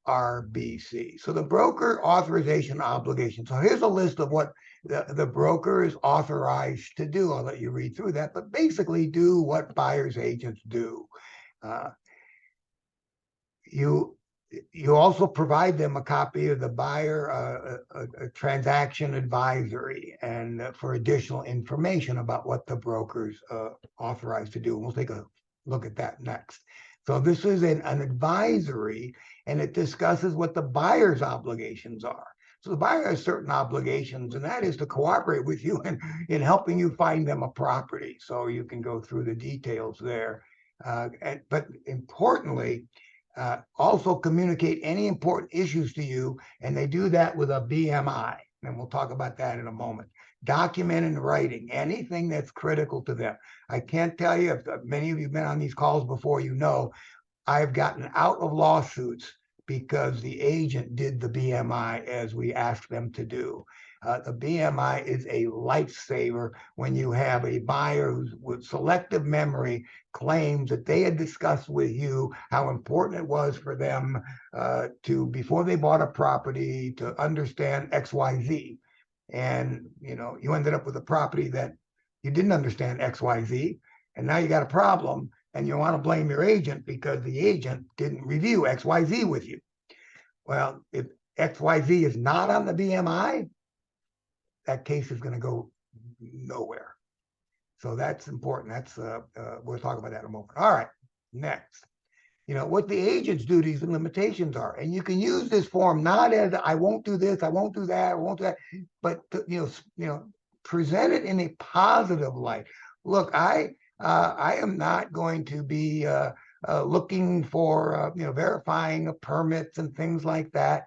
BRBC. So the broker authorization obligation. So here's a list of what the broker is authorized to do. I'll let you read through that, but basically do what buyer's agents do. Uh, you also provide them a copy of the buyer a transaction advisory and for additional information about what the broker's authorized to do. And we'll take a look at that next. So this is an advisory, and it discusses what the buyer's obligations are. So the buyer has certain obligations, and that is to cooperate with you in helping you find them a property. So you can go through the details there. But importantly, also communicate any important issues to you, and they do that with a BMI. And we'll talk about that in a moment. Document in writing anything that's critical to them. I can't tell you, if many of you have been on these calls before, you know, I've gotten out of lawsuits because the agent did the BMI as we asked them to do. The BMI is a lifesaver when you have a buyer who's with selective memory claims that they had discussed with you how important it was for them to, before they bought a property, to understand XYZ. And, you know, you ended up with a property that you didn't understand XYZ, and now you got a problem, and you want to blame your agent because the agent didn't review XYZ with you. Well, if XYZ is not on the BMI, that case is going to go nowhere. So that's important. That's we'll talk about that in a moment. All right, next. You know, what the agent's duties and limitations are. And you can use this form not as I won't do this, I won't do that, I won't do that, but to, you know, present it in a positive light. Look, I am not going to be looking for you know, verifying permits and things like that.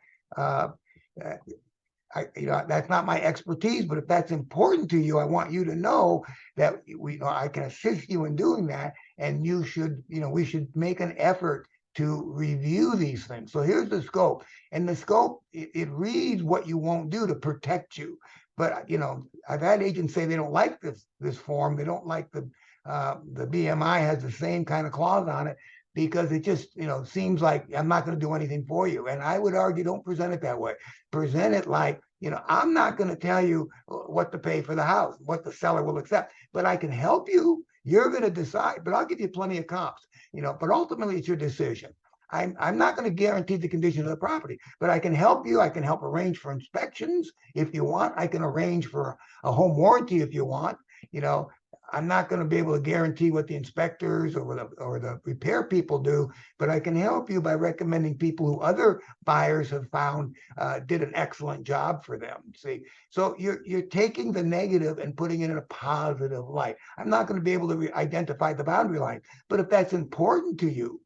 You know, that's not my expertise, but if that's important to you, I want you to know that I can assist you in doing that, and you should, you know, we should make an effort to review these things. So here's the scope, and the scope it reads what you won't do to protect you. But you know, I've had agents say they don't like this form, they don't like the BMI has the same kind of clause on it, because it just, you know, seems like I'm not going to do anything for you. And I would argue, don't present it that way. Present it like, you know, I'm not going to tell you what to pay for the house, what the seller will accept, but I can help you. You're going to decide, but I'll give you plenty of comps, you know, but ultimately it's your decision. I'm not going to guarantee the condition of the property, but I can help you. I can help arrange for inspections if you want. I can arrange for a home warranty if you want. You know, I'm not going to be able to guarantee what the inspectors or the repair people do, but I can help you by recommending people who other buyers have found did an excellent job for them. See, so you're taking the negative and putting it in a positive light. I'm not going to be able to identify the boundary line, but if that's important to you,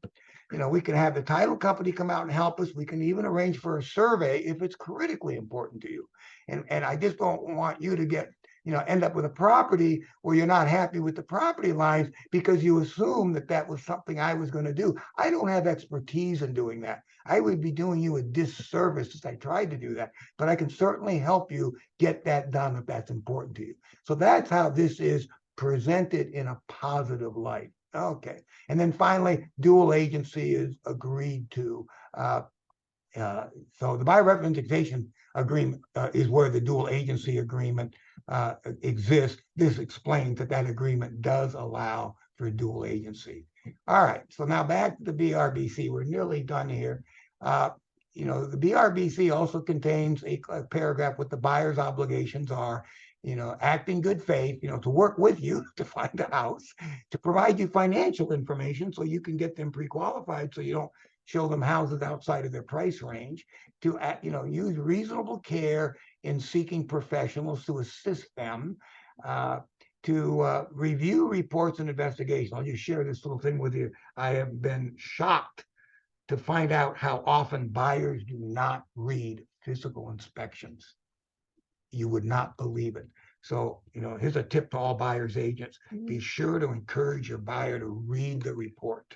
you know, we can have the title company come out and help us. We can even arrange for a survey if it's critically important to you. And I just don't want you to get, you know, end up with a property where you're not happy with the property lines because you assume that that was something I was going to do. I don't have expertise in doing that. I would be doing you a disservice if I tried to do that, but I can certainly help you get that done if that's important to you. So that's how this is presented in a positive light. Okay. And then finally, dual agency is agreed to. So the buyer representation agreement is where the dual agency agreement exists. This explains that that agreement does allow for dual agency. All right, so now back to the BRBC. We're nearly done here. You know, the BRBC also contains a paragraph what the buyer's obligations are. You know, act in good faith, you know, to work with you to find a house, to provide you financial information so you can get them pre-qualified so you don't show them houses outside of their price range, to, you know, use reasonable care in seeking professionals to assist them, to review reports and investigations. I'll just share this little thing with you. I have been shocked to find out how often buyers do not read physical inspections. You would not believe it. So, you know, here's a tip to all buyers agents. Be sure to encourage your buyer to read the report.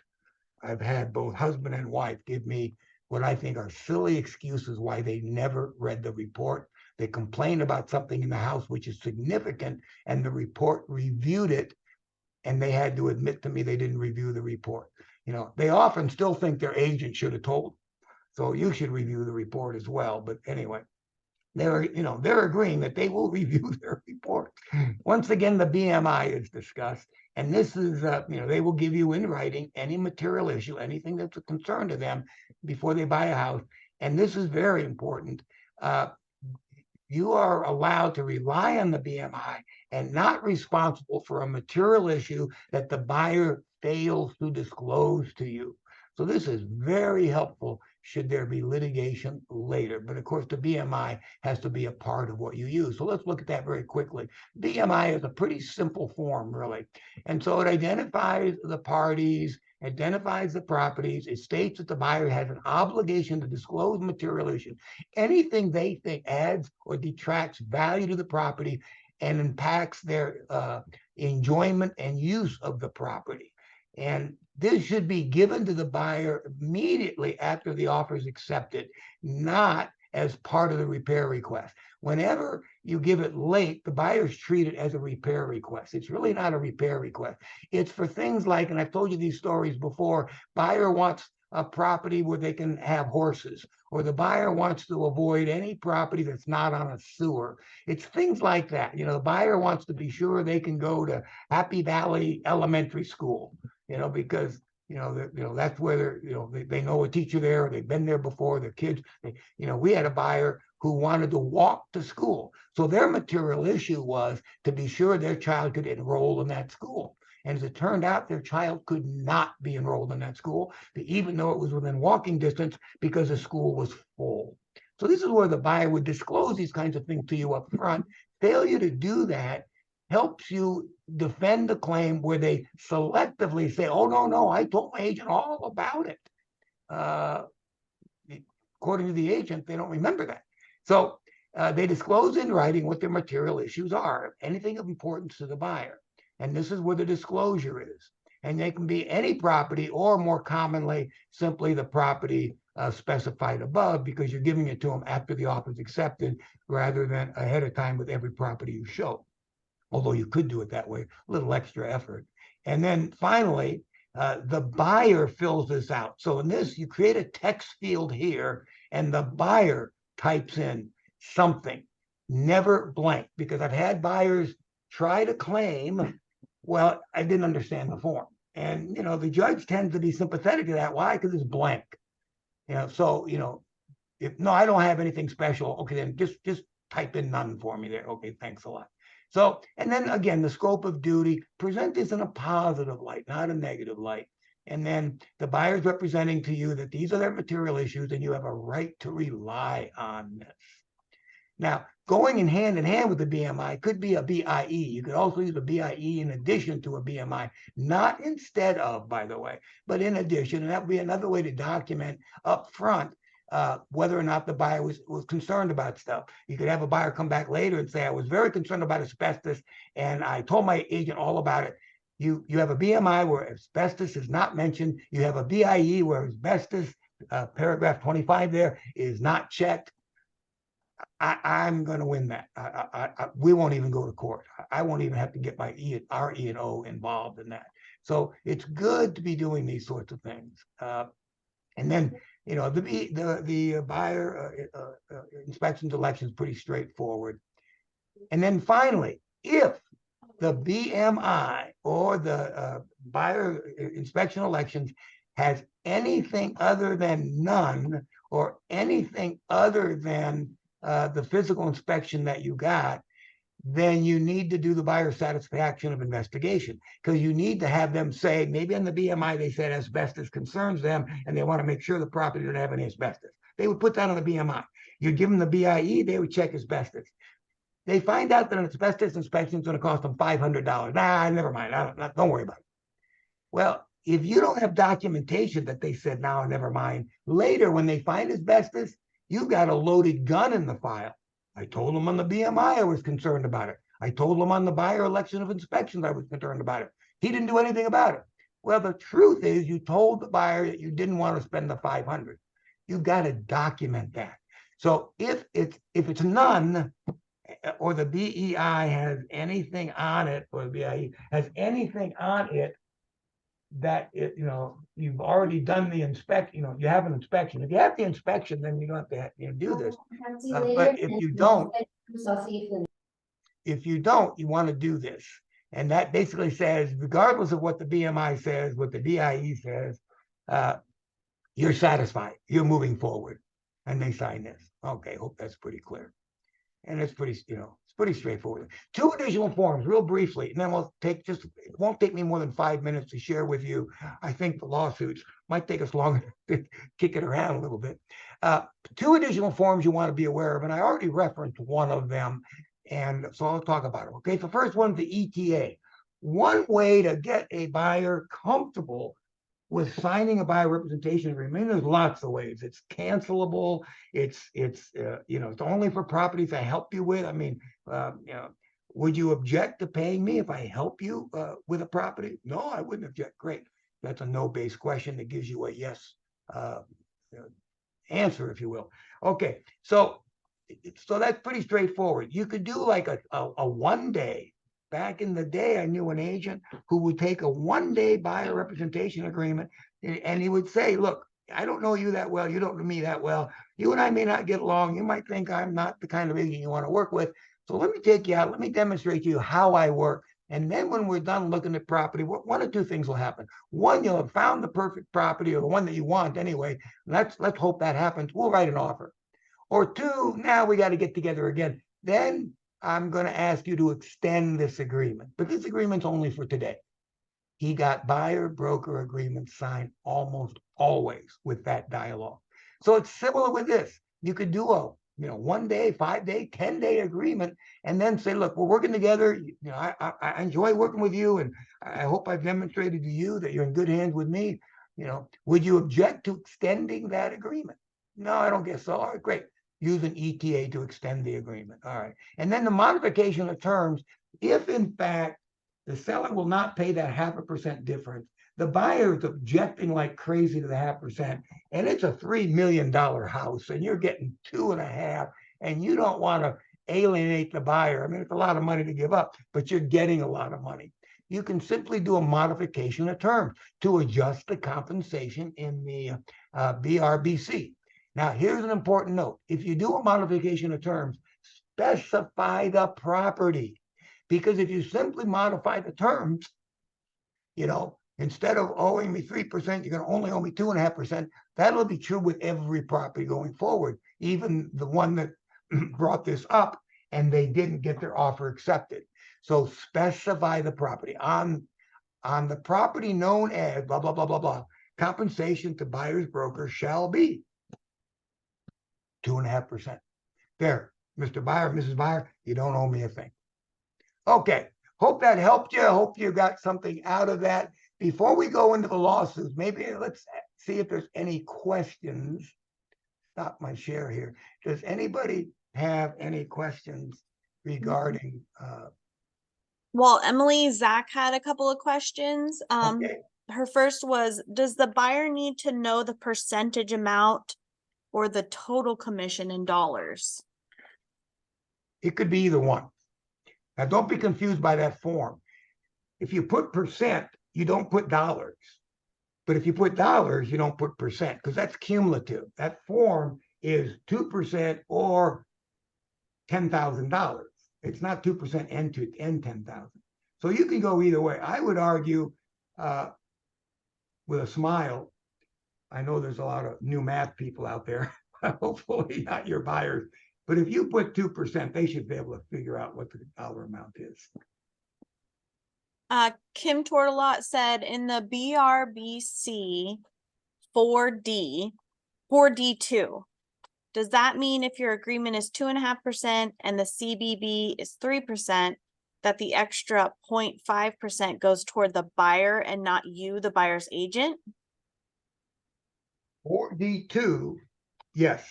I've had both husband and wife give me what I think are silly excuses why they never read the report. They complained about something in the house which is significant, and the report reviewed it and they had to admit to me they didn't review the report. They often still think their agent should have told them. So you should review the report as well. But anyway, they're agreeing that they will review their report. Once again, the BMI is discussed, and this is, they will give you in writing any material issue, anything that's a concern to them before they buy a house. And this is very important. You are allowed to rely on the BMI and not responsible for a material issue that the buyer fails to disclose to you. So this is very helpful should there be litigation later. But of course, the BMI has to be a part of what you use. So let's look at that very quickly. BMI is a pretty simple form, really. And so it identifies the parties, identifies the properties. It states that the buyer has an obligation to disclose material issues. Anything they think adds or detracts value to the property and impacts their enjoyment and use of the property. And this should be given to the buyer immediately after the offer is accepted, not as part of the repair request. Whenever you give it late, the buyers treat it as a repair request. It's really not a repair request. It's for things like, and I've told you these stories before, buyer wants a property where they can have horses, or the buyer wants to avoid any property that's not on a sewer. It's things like that. The buyer wants to be sure they can go to Happy Valley Elementary School, because that's where they know a teacher there, they've been there before, their kids, we had a buyer who wanted to walk to school. So their material issue was to be sure their child could enroll in that school. And as it turned out, their child could not be enrolled in that school, even though it was within walking distance, because the school was full. So this is where the buyer would disclose these kinds of things to you up front. Failure to do that helps you defend the claim where they selectively say, oh, no, I told my agent all about it. According to the agent, they don't remember that. So they disclose in writing what their material issues are, anything of importance to the buyer. And this is where the disclosure is. And they can be any property, or more commonly, simply the property specified above, because you're giving it to them after the offer is accepted rather than ahead of time with every property you show. Although you could do it that way, a little extra effort. And then finally, the buyer fills this out. So in this, you create a text field here, and the buyer types in something, never blank, because I've had buyers try to claim, well, I didn't understand the form. And, the judge tends to be sympathetic to that. Why? Because it's blank. So, if no, I don't have anything special. Okay, then just type in none for me there. Okay, thanks a lot. So, and then again, the scope of duty, present this in a positive light, not a negative light. And then the buyer's representing to you that these are their material issues and you have a right to rely on this. Now, going in hand with the BMI could be a BIE. You could also use a BIE in addition to a BMI, not instead of, by the way, but in addition. And that would be another way to document up front whether or not the buyer was concerned about stuff. You could have a buyer come back later and say, I was very concerned about asbestos, and I told my agent all about it. You have a BMI where asbestos is not mentioned. You have a BIE where asbestos, paragraph 25 there, is not checked. I'm going to win that. We won't even go to court. I won't even have to get my our E&O involved in that. So it's good to be doing these sorts of things. And then, the buyer inspection selection is pretty straightforward. And then finally, if the BMI or the buyer inspection elections has anything other than none, or anything other than the physical inspection that you got, then you need to do the buyer satisfaction of investigation, because you need to have them say, maybe on the BMI they said asbestos concerns them and they want to make sure the property doesn't have any asbestos. They would put that on the BMI. You give them the BIE, they would check asbestos. They find out that an asbestos inspection is going to cost them $500. Nah, never mind. Don't worry about it. Well, if you don't have documentation that they said, now never mind, later when they find asbestos, you've got a loaded gun in the file. I told them on the BMI I was concerned about it. I told them on the buyer election of inspections I was concerned about it. He didn't do anything about it. Well, the truth is you told the buyer that you didn't want to spend the $500. You've got to document that. So if it's none, or the BEI has anything on it, or the BIE has anything on it that you've already done the inspection, you have an inspection. If you have the inspection, then you don't have to do this. But if you don't, you want to do this. And that basically says, regardless of what the BMI says, what the BIE says, you're satisfied, you're moving forward. And they sign this. Okay, hope that's pretty clear. And it's pretty, it's pretty straightforward. 2 additional forms, real briefly, and then we'll take it won't take me more than 5 minutes to share with you. I think the lawsuits might take us longer to kick it around a little bit. 2 additional forms you want to be aware of, and I already referenced one of them, and so I'll talk about them. Okay, the first one's the ETA. One way to get a buyer comfortable with signing a buyer representation agreement, there's lots of ways. It's cancelable. It's only for properties I help you with. I mean, would you object to paying me if I help you with a property? No, I wouldn't object. Great. That's a no-based question that gives you a yes answer, if you will. Okay, so that's pretty straightforward. You could do like a 1 day. Back in the day, I knew an agent who would take a 1 day buyer representation agreement, and he would say, look, I don't know you that well. You don't know me that well. You and I may not get along. You might think I'm not the kind of agent you want to work with. So let me take you out. Let me demonstrate to you how I work. And then when we're done looking at property, one or two things will happen. One, you'll have found the perfect property, or the one that you want anyway. Let's hope that happens. We'll write an offer. Or two, now we got to get together again. Then I'm going to ask you to extend this agreement, but this agreement's only for today. He got buyer broker agreements signed almost always with that dialogue. So it's similar with this. You could do a 1 day, 5 day, 10 day agreement, and then say, look, we're working together. I enjoy working with you, and I hope I've demonstrated to you that you're in good hands with me. Would you object to extending that agreement? No, I don't guess so. All right, great. Use an ETA to extend the agreement. All right. And then the modification of terms, if in fact the seller will not pay that 0.5% difference, the buyer is objecting like crazy to the 0.5%, and it's a $3 million house, and you're getting 2.5, and you don't want to alienate the buyer. I mean, it's a lot of money to give up, but you're getting a lot of money. You can simply do a modification of terms to adjust the compensation in the BRBC. Now, here's an important note. If you do a modification of terms, specify the property. Because if you simply modify the terms, instead of owing me 3%, you're going to only owe me 2.5%. That'll be true with every property going forward, even the one that brought this up and they didn't get their offer accepted. So specify the property. On the property known as blah, blah, blah, blah, blah, compensation to buyer's broker shall be 2.5%. There, Mr. Buyer, Mrs. Buyer, you don't owe me a thing. Okay, hope that helped you. Hope you got something out of that. Before we go into the lawsuits, maybe let's see if there's any questions. Stop my share here. Does anybody have any questions regarding? Well, Emily, Zach had a couple of questions. Okay. Her first was, does the buyer need to know the percentage amount or the total commission in dollars? It could be either one. Now, don't be confused by that form. If you put percent, you don't put dollars. But if you put dollars, you don't put percent, because that's cumulative. That form is 2% or $10,000. It's not 2% and 10,000. So you can go either way. I would argue with a smile. I know there's a lot of new math people out there, hopefully not your buyers. But if you put 2%, they should be able to figure out what the dollar amount is. Kim Tortolot said in the BRBC 4D2, does that mean if your agreement is 2.5% and the CBB is 3%, that the extra 0.5% goes toward the buyer and not you, the buyer's agent? 4D2, yes,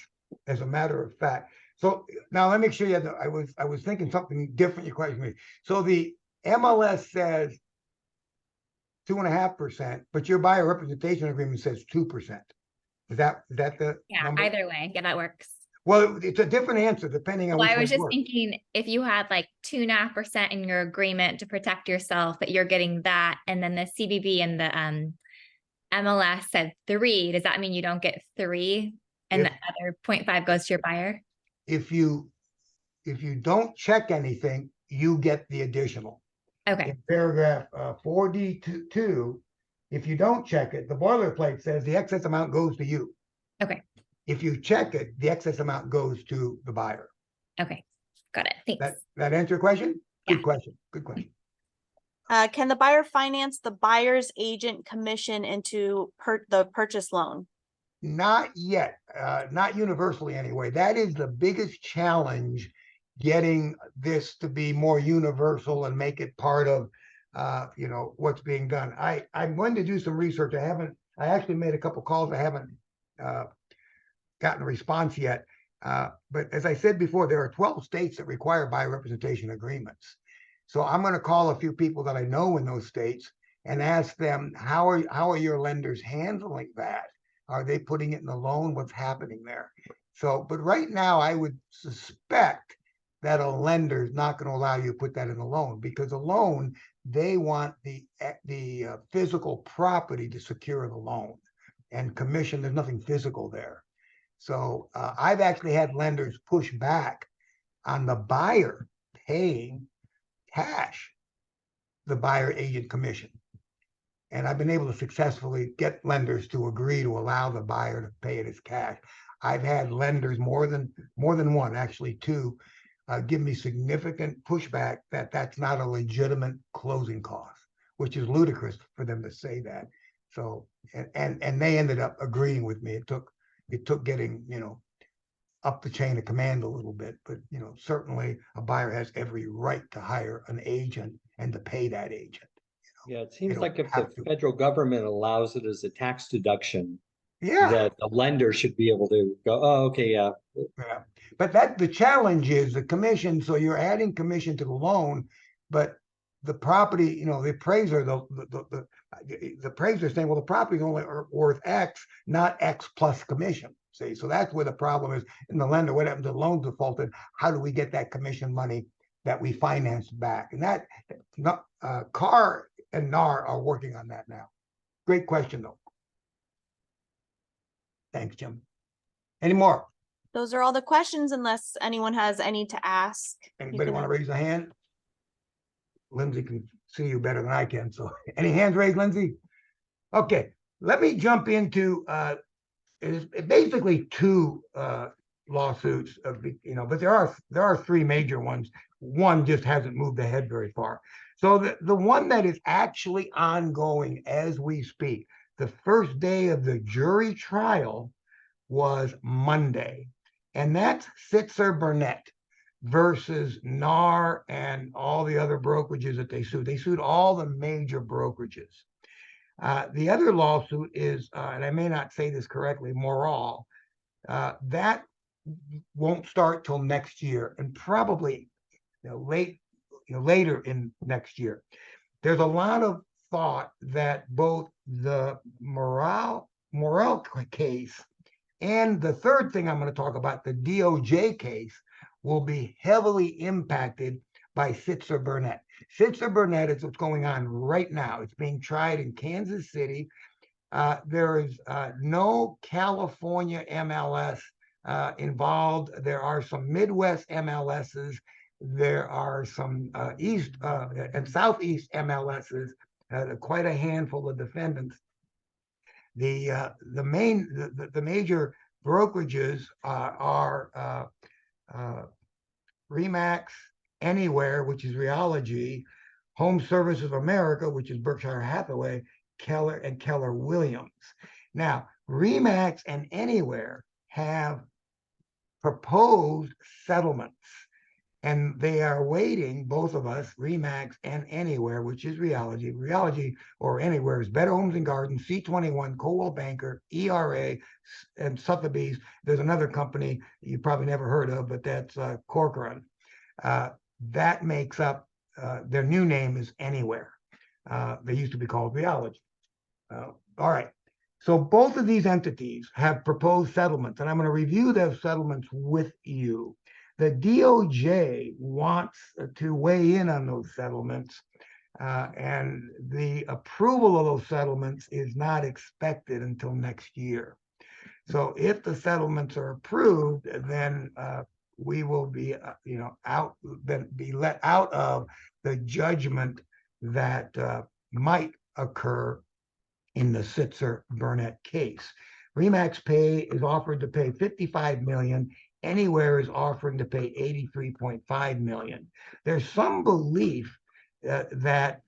as a matter of fact. So now let me show you. I was thinking something different. Your question me. So the MLS says 2.5%, but your buyer representation agreement says 2%. Is that the Yeah, number? either way. Yeah, that works. Well, it's a different answer depending on Well, which I one was you just work. thinking if you had like 2.5% in your agreement to protect yourself, that you're getting that, and then the CBB and the MLS said 3, does that mean you don't get 3 and If the other 0.5 goes to your buyer? if you don't check anything, you get the additional. Okay. In paragraph 4D2, if you don't check it, the boilerplate says the excess amount goes to you. Okay. If you check it, the excess amount goes to the buyer. Okay. Got it. Thanks. That answer your question? Yeah. Good question. Good question. Can the buyer finance the buyer's agent commission into the purchase loan? Not yet, not universally anyway. That is the biggest challenge, getting this to be more universal and make it part of, what's being done. I'm going to do some research. I actually made a couple calls. I haven't gotten a response yet. But as I said before, there are 12 states that require buyer representation agreements. So I'm going to call a few people that I know in those states and ask them, how are your lenders handling that? Are they putting it in the loan? What's happening there? So, but right now I would suspect that a lender is not going to allow you to put that in the loan, because a loan, they want the physical property to secure the loan, and commission, there's nothing physical there. So I've actually had lenders push back on the buyer paying cash the buyer agent commission. And I've been able to successfully get lenders to agree to allow the buyer to pay it as cash. I've had lenders, more than one, actually 2, give me significant pushback that that's not a legitimate closing cost, which is ludicrous for them to say that. So, and they ended up agreeing with me. It took getting, up the chain of command a little bit, but certainly a buyer has every right to hire an agent and to pay that agent. Yeah, it seems like if the federal government allows it as a tax deduction, Yeah. that the lender should be able to go, oh, okay, yeah. Yeah. But the challenge is the commission. So you're adding commission to the loan, but the property, the appraiser, the appraiser saying, well, the property is only worth X, not X plus commission. See, so that's where the problem is in the lender. What happened to the loan defaulted? How do we get that commission money that we financed back? And that, Carr and NAR are working on that now. Great question, though. Thanks, Jim. Any more? Those are all the questions, unless anyone has any to ask. Anybody want to raise a hand? Lindsay can see you better than I can. So any hands raised, Lindsay? Okay, let me jump into it's basically 2 lawsuits, but there are 3 major ones. One just hasn't moved ahead very far. So the one that is actually ongoing as we speak, the first day of the jury trial was Monday, and that's Sitzer Burnett versus NAR and all the other brokerages that they sued. They sued all the major brokerages. The other lawsuit is, and I may not say this correctly, Moral. That won't start till next year, and probably later in next year. There's a lot of thought that both the Moral case and the third thing I'm going to talk about, the DOJ case, will be heavily impacted by Sitzer Burnett. Sitzer Burnett is what's going on right now. It's being tried in Kansas City. There is no California MLS involved. There are some Midwest MLSs. There are some East and Southeast MLSs, quite a handful of defendants. The major brokerages are Remax, Anywhere, which is Rheology, Home Services of America, which is Berkshire Hathaway, Keller Williams. Now, Remax and Anywhere have proposed settlements, and they are waiting, both of us, Remax and Anywhere, which is Rheology. Rheology or Anywhere is Better Homes and Gardens, C21, Coldwell Banker, ERA, and Sotheby's. There's another company you probably never heard of, but that's Corcoran. That makes up, their new name is Anywhere. They used to be called Rheology. All right. So both of these entities have proposed settlements, and I'm going to review those settlements with you. The DOJ wants to weigh in on those settlements, and the approval of those settlements is not expected until next year. So if the settlements are approved, then we will be, be let out of the judgment that might occur in the Sitzer-Burnett case. Remax Pay is offered to pay $55 million. Anywhere is offering to pay $83.5 million. There's some belief that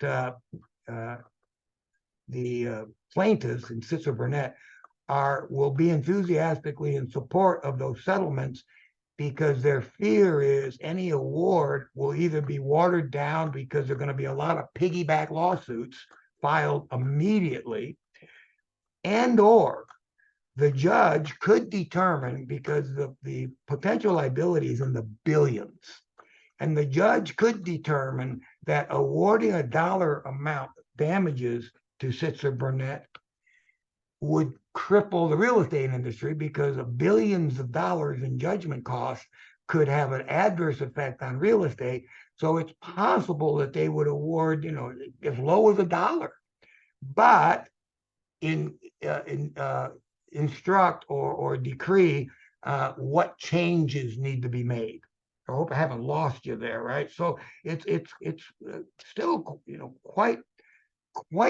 the plaintiffs in Sitzer-Burnett will be enthusiastically in support of those settlements, because their fear is any award will either be watered down because there are going to be a lot of piggyback lawsuits filed immediately, and or the judge could determine, because the potential liability is in the billions, and the judge could determine that awarding a dollar amount damages to Sitzer-Burnett would cripple the real estate industry, because of billions of dollars in judgment costs could have an adverse effect on real estate. So it's possible that they would award, as low as $1, but instruct or decree what changes need to be made. I hope I haven't lost you there, right? So it's still quite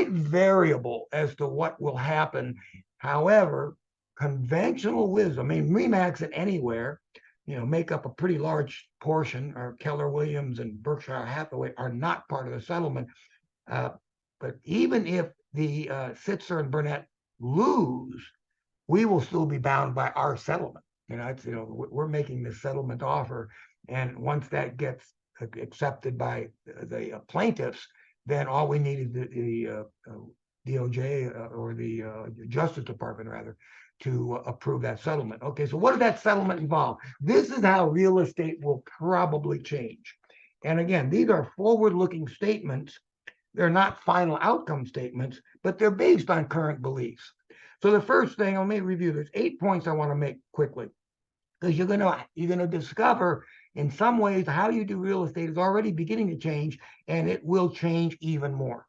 variable as to what will happen. However, conventional wisdom, I mean, Remax and Anywhere, make up a pretty large portion, or Keller Williams and Berkshire Hathaway are not part of the settlement. But even if the Sitzer and Burnett lose, we will still be bound by our settlement. We're making this settlement offer, and once that gets accepted by the plaintiffs, then all we need is the DOJ or the Justice Department, rather, to approve that settlement. Okay, so what does that settlement involve? This is how real estate will probably change. And again, these are forward-looking statements. They're not final outcome statements, but they're based on current beliefs. So the first thing, let me review. There's 8 points I want to make quickly, because you're gonna discover in some ways how you do real estate is already beginning to change, and it will change even more.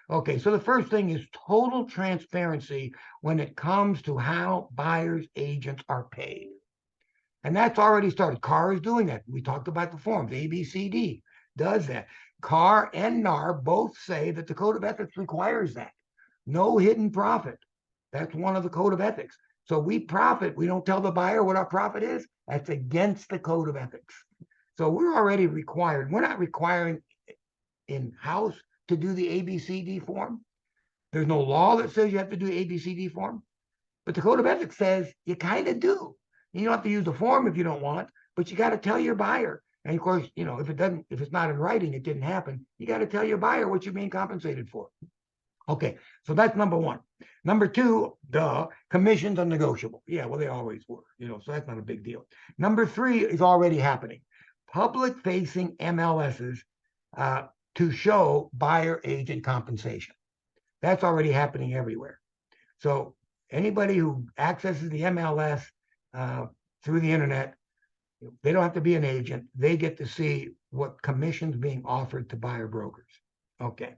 Okay, so the first thing is total transparency when it comes to how buyers agents are paid. And that's already started. CAR is doing that. We talked about the forms. ABCD does that. CAR and NAR both say that the Code of Ethics requires that. No hidden profit. That's one of the Code of Ethics. So we profit. We don't tell the buyer what our profit is. That's against the Code of Ethics. So we're already required. We're not requiring in-house to do the ABCD form. There's no law that says you have to do ABCD form. But the Code of Ethics says you kind of do. You don't have to use the form if you don't want, but you got to tell your buyer. And of course, if it's not in writing, it didn't happen. You got to tell your buyer what you're being compensated for. Okay, so that's number one. Number two, commissions are negotiable. Yeah, well, they always were, so that's not a big deal. Number three is already happening. Public-facing MLSs to show buyer agent compensation. That's already happening everywhere. So anybody who accesses the MLS through the internet, they don't have to be an agent. They get to see what commissions being offered to buyer brokers. Okay.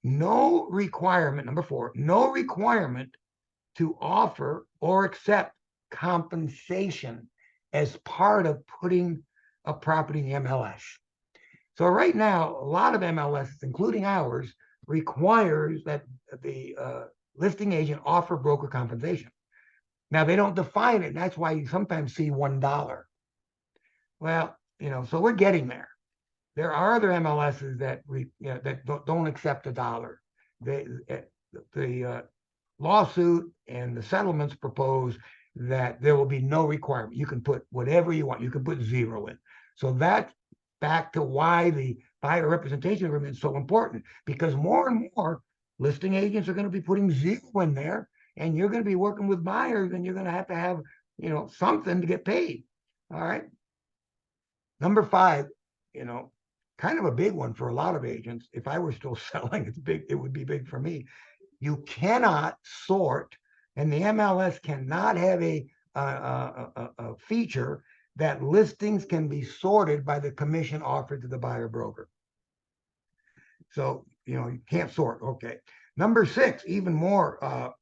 No requirement, number four, no requirement to offer or accept compensation as part of putting a property in the MLS. So right now, a lot of MLSs, including ours, requires that the listing agent offer broker compensation. Now, they don't define it. And that's why you sometimes see $1. Well, so we're getting there. There are other MLSs that don't accept $1. The lawsuit and the settlements propose that there will be no requirement. You can put whatever you want. You can put 0 in. So that's back to why the buyer representation agreement is so important, because more and more listing agents are going to be putting 0 in there, and you're going to be working with buyers, and you're going to have something to get paid. All right. Number 5, kind of a big one for a lot of agents. If I were still selling, it's big. It would be big for me. You cannot sort And the MLS cannot have a feature that listings can be sorted by the commission offered to the buyer broker. So, you can't sort. Okay. Number 6, even more,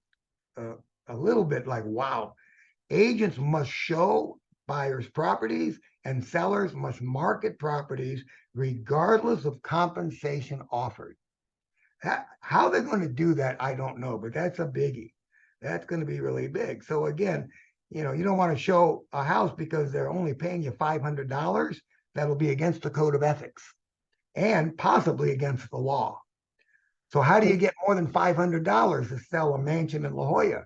a little bit like, wow. Agents must show buyers properties and sellers must market properties regardless of compensation offered. How they're going to do that, I don't know, but that's a biggie. That's going to be really big. So again, you don't want to show a house because they're only paying you $500. That'll be against the code of ethics and possibly against the law. So how do you get more than $500 to sell a mansion in La Jolla?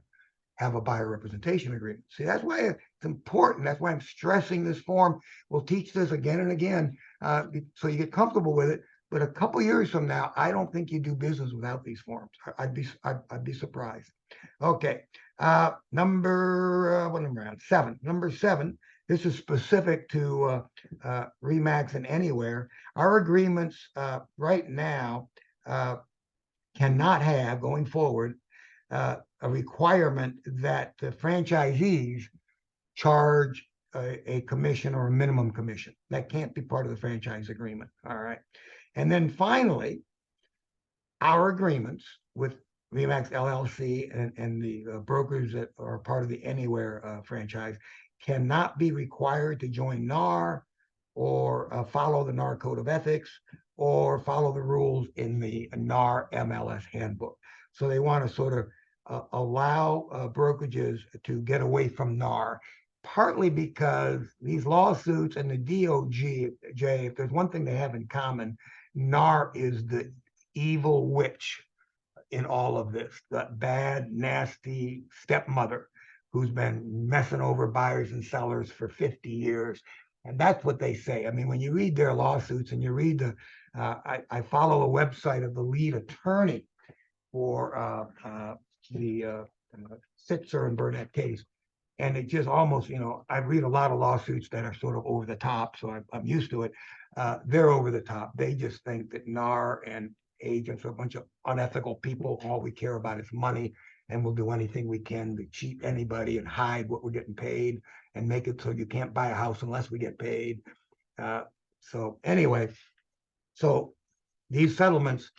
Have a buyer representation agreement. See, that's why it's important. That's why I'm stressing this form. We'll teach this again and again, so you get comfortable with it. But a couple years from now, I don't think you do business without these forms. I'd be surprised. Okay, what number on 7? Number 7. This is specific to Remax and Anywhere. Our agreements right now cannot have going forward a requirement that the franchisees charge a commission or a minimum commission. That can't be part of the franchise agreement. All right. And then finally, our agreements with Remax LLC and the brokers that are part of the Anywhere franchise cannot be required to join NAR or follow the NAR Code of Ethics or follow the rules in the NAR MLS handbook. So they want to sort of allow brokerages to get away from NAR, partly because these lawsuits and the DOJ, if there's one thing they have in common, NAR is the evil witch in all of this, that bad, nasty stepmother who's been messing over buyers and sellers for 50 years. And that's what they say. I mean, when you read their lawsuits and you read I follow a website of the lead attorney for the Sitzer and Burnett case. And it just almost, I read a lot of lawsuits that are sort of over the top, so I'm used to it. They're over the top. They just think that NAR and agents are a bunch of unethical people. All we care about is money, and we'll do anything we can to cheat anybody and hide what we're getting paid and make it so you can't buy a house unless we get paid. So anyway, so these settlements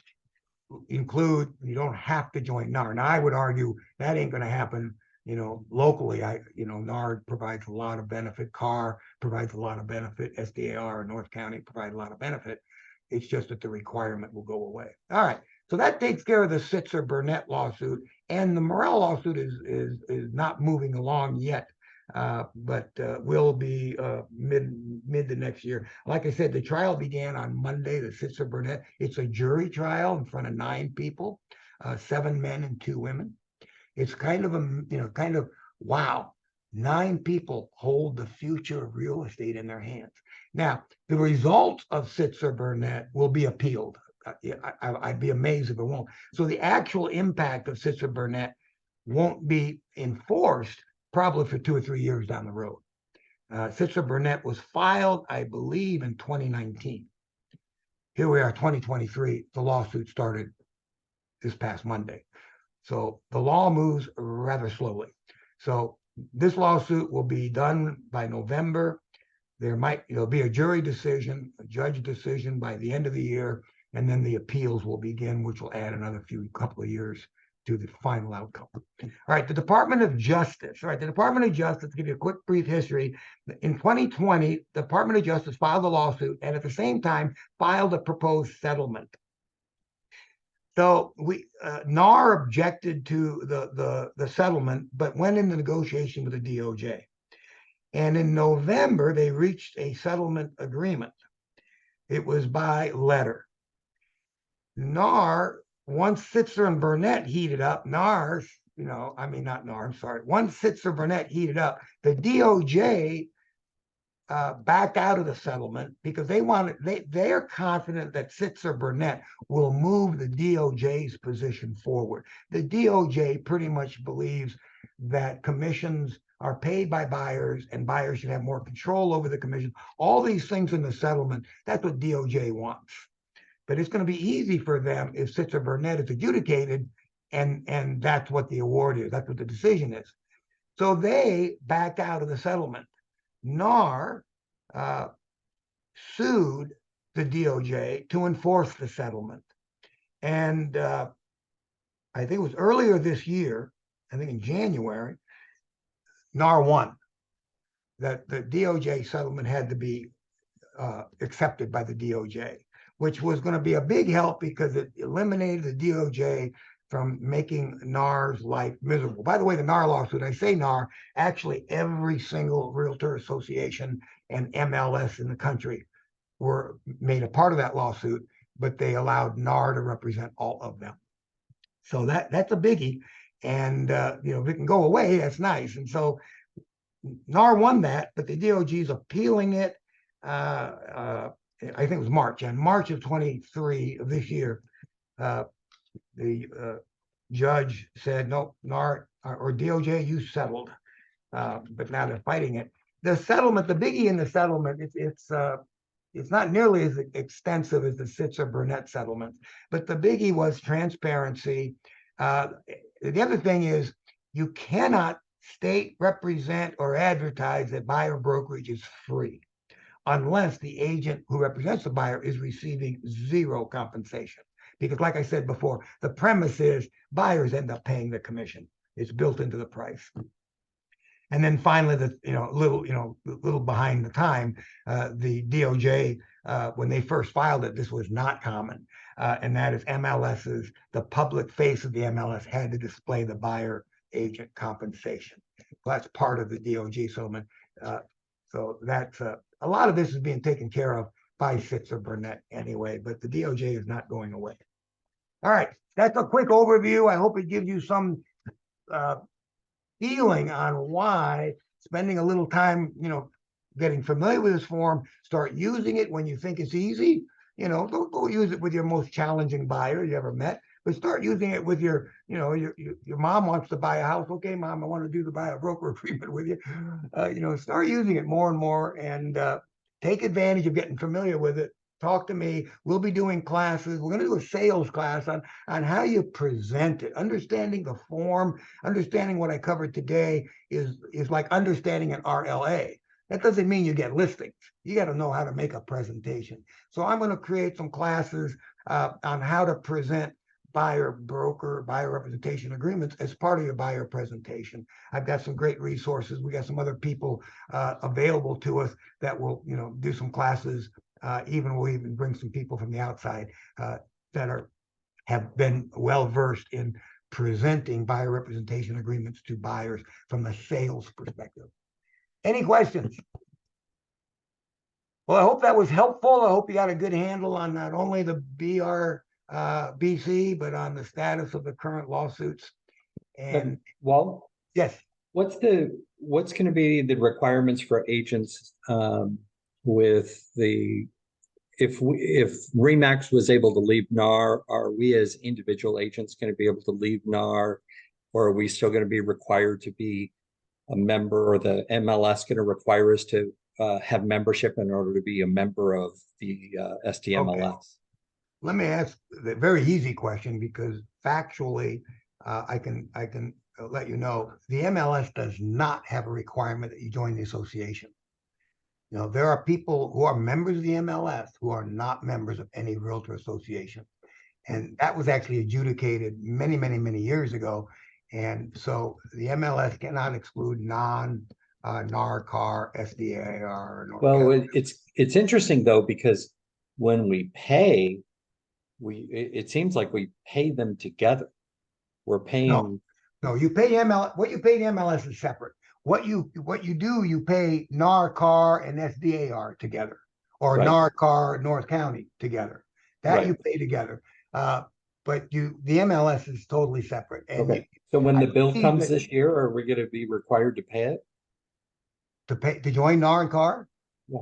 include, you don't have to join NAR. Now, I would argue that ain't going to happen, locally. NAR provides a lot of benefit. CAR provides a lot of benefit. SDAR in North County provide a lot of benefit. It's just that the requirement will go away. All right. So that takes care of the Sitzer Burnett lawsuit, and the Morrell lawsuit is not moving along yet. But will be mid to next year. Like I said, the trial began on Monday, the Sitzer Burnett. It's a jury trial in front of 9 people, 7 men and 2 women. It's kind of wow. 9 people hold the future of real estate in their hands. Now, the results of Sitzer Burnett will be appealed. I'd be amazed if it won't. So the actual impact of Sitzer Burnett won't be enforced probably for 2 or 3 years down the road. Sitzer Burnett was filed, I believe, in 2019. Here we are, 2023. The lawsuit started this past Monday. So the law moves rather slowly. So this lawsuit will be done by November. There'll be a jury decision, a judge decision by the end of the year, and then the appeals will begin, which will add another couple of years to the final outcome. All right, the Department of Justice. All right, the Department of Justice, to give you a quick brief history, in 2020, the Department of Justice filed a lawsuit and at the same time filed a proposed settlement. So NAR objected to the settlement, but went into negotiation with the DOJ. And in November, they reached a settlement agreement. It was by letter. NAR, once Sitzer and Burnett heated up, once Sitzer Burnett heated up, the DOJ backed out of the settlement because they're confident that Sitzer Burnett will move the DOJ's position forward. The DOJ pretty much believes that commissions are paid by buyers and buyers should have more control over the commission. All these things in the settlement, that's what DOJ wants. But it's going to be easy for them if Sitzer Burnett is adjudicated and that's what the award is. That's what the decision is. So they backed out of the settlement. NAR sued the DOJ to enforce the settlement. And I think it was earlier this year, I think in January, NAR won. That the DOJ settlement had to be accepted by the DOJ, which was going to be a big help because it eliminated the DOJ from making NAR's life miserable. By the way, the NAR lawsuit, I say NAR, actually every single realtor association and MLS in the country were made a part of that lawsuit, but they allowed NAR to represent all of them. So that's a biggie. And if it can go away, that's nice. And so NAR won that, but the DOJ is appealing it. I think it was March. And March of 23 of this year, the judge said, no, NAR or DOJ, you settled. But now they're fighting it. The settlement, the biggie in the settlement, it's not nearly as extensive as the Sitzer-Burnett settlement, but the biggie was transparency. The other thing is you cannot state, represent, or advertise that buyer brokerage is free unless the agent who represents the buyer is receiving zero compensation. Because like I said before, the premise is buyers end up paying the commission. It's built into the price. And then finally, little behind the time, the DOJ, when they first filed it, this was not common. And that is MLS's, the public face of the MLS had to display the buyer agent compensation. Well, that's part of the DOJ settlement. So that's a lot of this is being taken care of by Sitzer-Burnett anyway, but the DOJ is not going away. All right, that's a quick overview. I hope it gives you some feeling on why spending a little time, getting familiar with this form, start using it when you think it's easy. Don't go use it with your most challenging buyer you ever met, but start using it with your mom wants to buy a house. Okay, mom, I want to do the buy a broker agreement with you. Start using it more and more and take advantage of getting familiar with it. Talk to me. We'll be doing classes. We're going to do a sales class on how you present it. Understanding the form, understanding what I covered today is like understanding an RLA. That doesn't mean you get listings. You got to know how to make a presentation. So I'm going to create some classes on how to present buyer representation agreements as part of your buyer presentation. I've got some great resources. We got some other people available to us that will, do some classes. We'll even bring some people from the outside that have been well versed in presenting buyer representation agreements to buyers from the sales perspective. Any questions? Well, I hope that was helpful. I hope you got a good handle on not only the BRBC, but on the status of the current lawsuits. And Walt, yes, what's going to be the requirements for agents with the if RE/MAX was able to leave NAR, are we as individual agents going to be able to leave NAR, or are we still going to be required to be a member, or the MLS going to require us to have membership in order to be a member of the SDMLS? Okay. Let me ask the very easy question, because factually, I can let you know the MLS does not have a requirement that you join the association. There are people who are members of the MLS who are not members of any realtor association. And that was actually adjudicated many, many, many years ago. And so the MLS cannot exclude non-NARCAR, SDAR. Well, it's interesting though, because when we pay, it seems like we pay them together. We're paying. No, you pay MLS. What you pay the MLS is separate. What you do, you pay NARCAR and SDAR together, or right. NARCAR North County together. That right. You pay together. But the MLS is totally separate. And okay. So when the bill comes this year, are we going to be required to pay it? To join NARCAR? Yeah.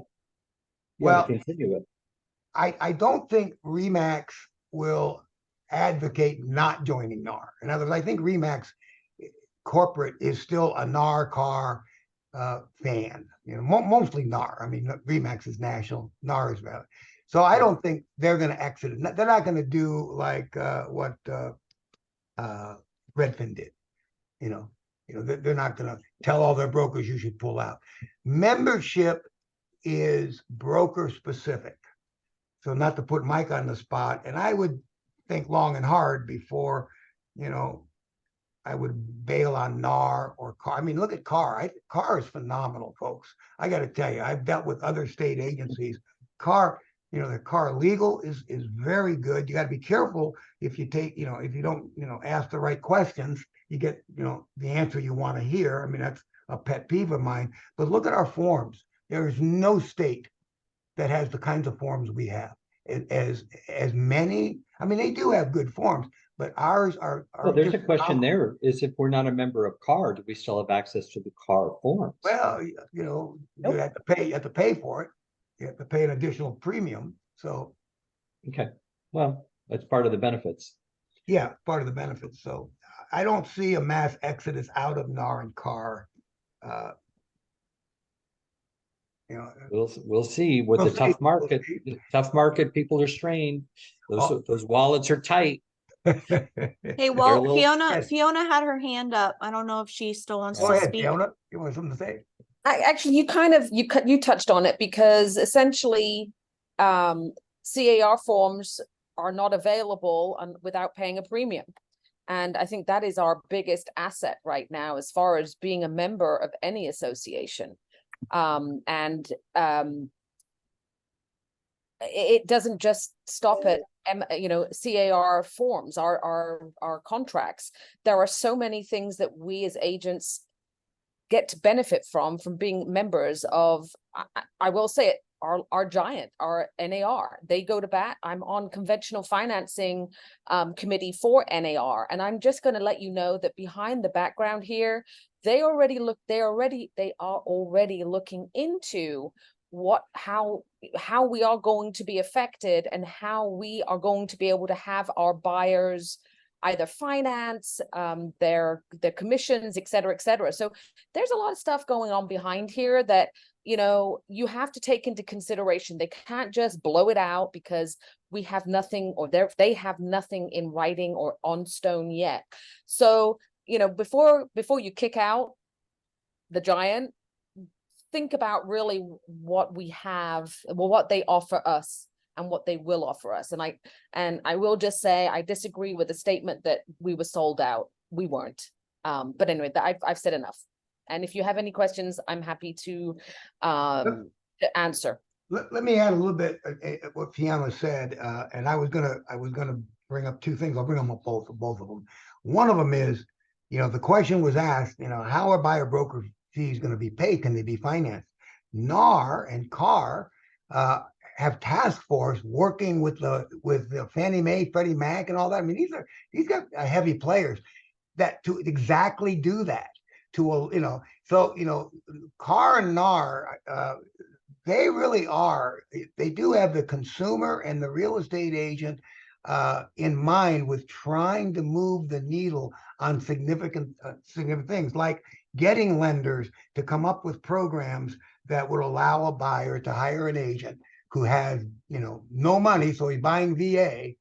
Well, to continue it. I don't think RE/MAX will advocate not joining NAR. In other words, I think RE/MAX corporate is still a NARCAR fan, mostly NAR. I mean, RE/MAX is national, NAR is valid. So I don't think they're going to exit it. They're not going to do like what Redfin did. They're not going to tell all their brokers you should pull out. Membership is broker specific. So not to put Mike on the spot, and I would think long and hard before, I would bail on NAR or CAR. I mean, look at CAR. CAR is phenomenal, folks. I got to tell you, I've dealt with other state agencies. CAR, the CAR legal is very good. You got to be careful if you take, if you don't, ask the right questions, you get, the answer you want to hear. I mean, that's a pet peeve of mine. But look at our forms. There is no state that has the kinds of forms we have. As many. I mean, they do have good forms, but ours are. Well, there's a question there, is if we're not a member of CAR, do we still have access to the CAR forms? Well, you have to pay. You have to pay for it. You have to pay an additional premium. So, okay, well, that's part of the benefits. Yeah, part of the benefits. So, I don't see a mass exodus out of NAR and CAR. We'll see with the tough market. The tough market, people are strained. Those wallets are tight. Hey, Walt, Fiona had her hand up. I don't know if she still wants Go to ahead, speak. Fiona. You want something to say? Actually, you touched on it, because essentially CAR forms are not available without paying a premium. And I think that is our biggest asset right now as far as being a member of any association. It doesn't just stop at CAR forms, our contracts. There are so many things that we as agents get to benefit from being members of, I will say it, our giant, our NAR. They go to bat. I'm on conventional financing committee for NAR, and I'm just going to let you know that behind the background here, they are already looking into how we are going to be affected, and how we are going to be able to have our buyers either finance their commissions, et cetera, et cetera. So there's a lot of stuff going on behind here that you have to take into consideration. They can't just blow it out because we have nothing, or they have nothing in writing or on stone yet. So before you kick out the giant, think about really what we have, what they offer us and what they will offer us. And I will just say, I disagree with the statement that we were sold out. We weren't. But anyway, I've said enough. And if you have any questions, I'm happy to answer. Let me add a little bit what Fiona said, and I was gonna bring up two things. I'll bring them up both of them. One of them is, the question was asked, how are buyer broker fees going to be paid? Can they be financed? NAR and CAR have task force working with the Fannie Mae, Freddie Mac, and all that. I mean, these are heavy players that to exactly do that. CAR and NAR, they really are. They do have the consumer and the real estate agent in mind, with trying to move the needle on significant things, like getting lenders to come up with programs that would allow a buyer to hire an agent who has no money, so he's buying VA,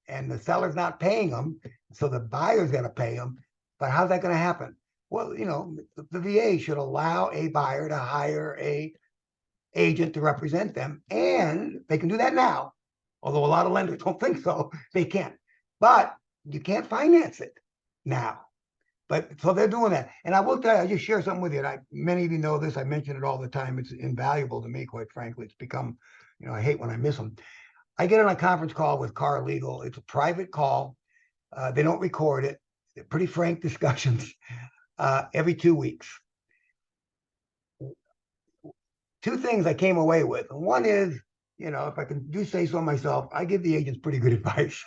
and the seller's not paying him, so the buyer's going to pay him. But how's that going to happen? Well, the VA should allow a buyer to hire a agent to represent them, and they can do that now. Although a lot of lenders don't think so, they can't. But you can't finance it now. But so they're doing that. And I will tell you, I just share something with you. Many of you know this. I mention it all the time. It's invaluable to me, quite frankly. It's become, I hate when I miss them. I get on a conference call with CAR Legal. It's a private call. They don't record it. They're pretty frank discussions every 2 weeks. Two things I came away with. One is, if I can do say so myself, I give the agents pretty good advice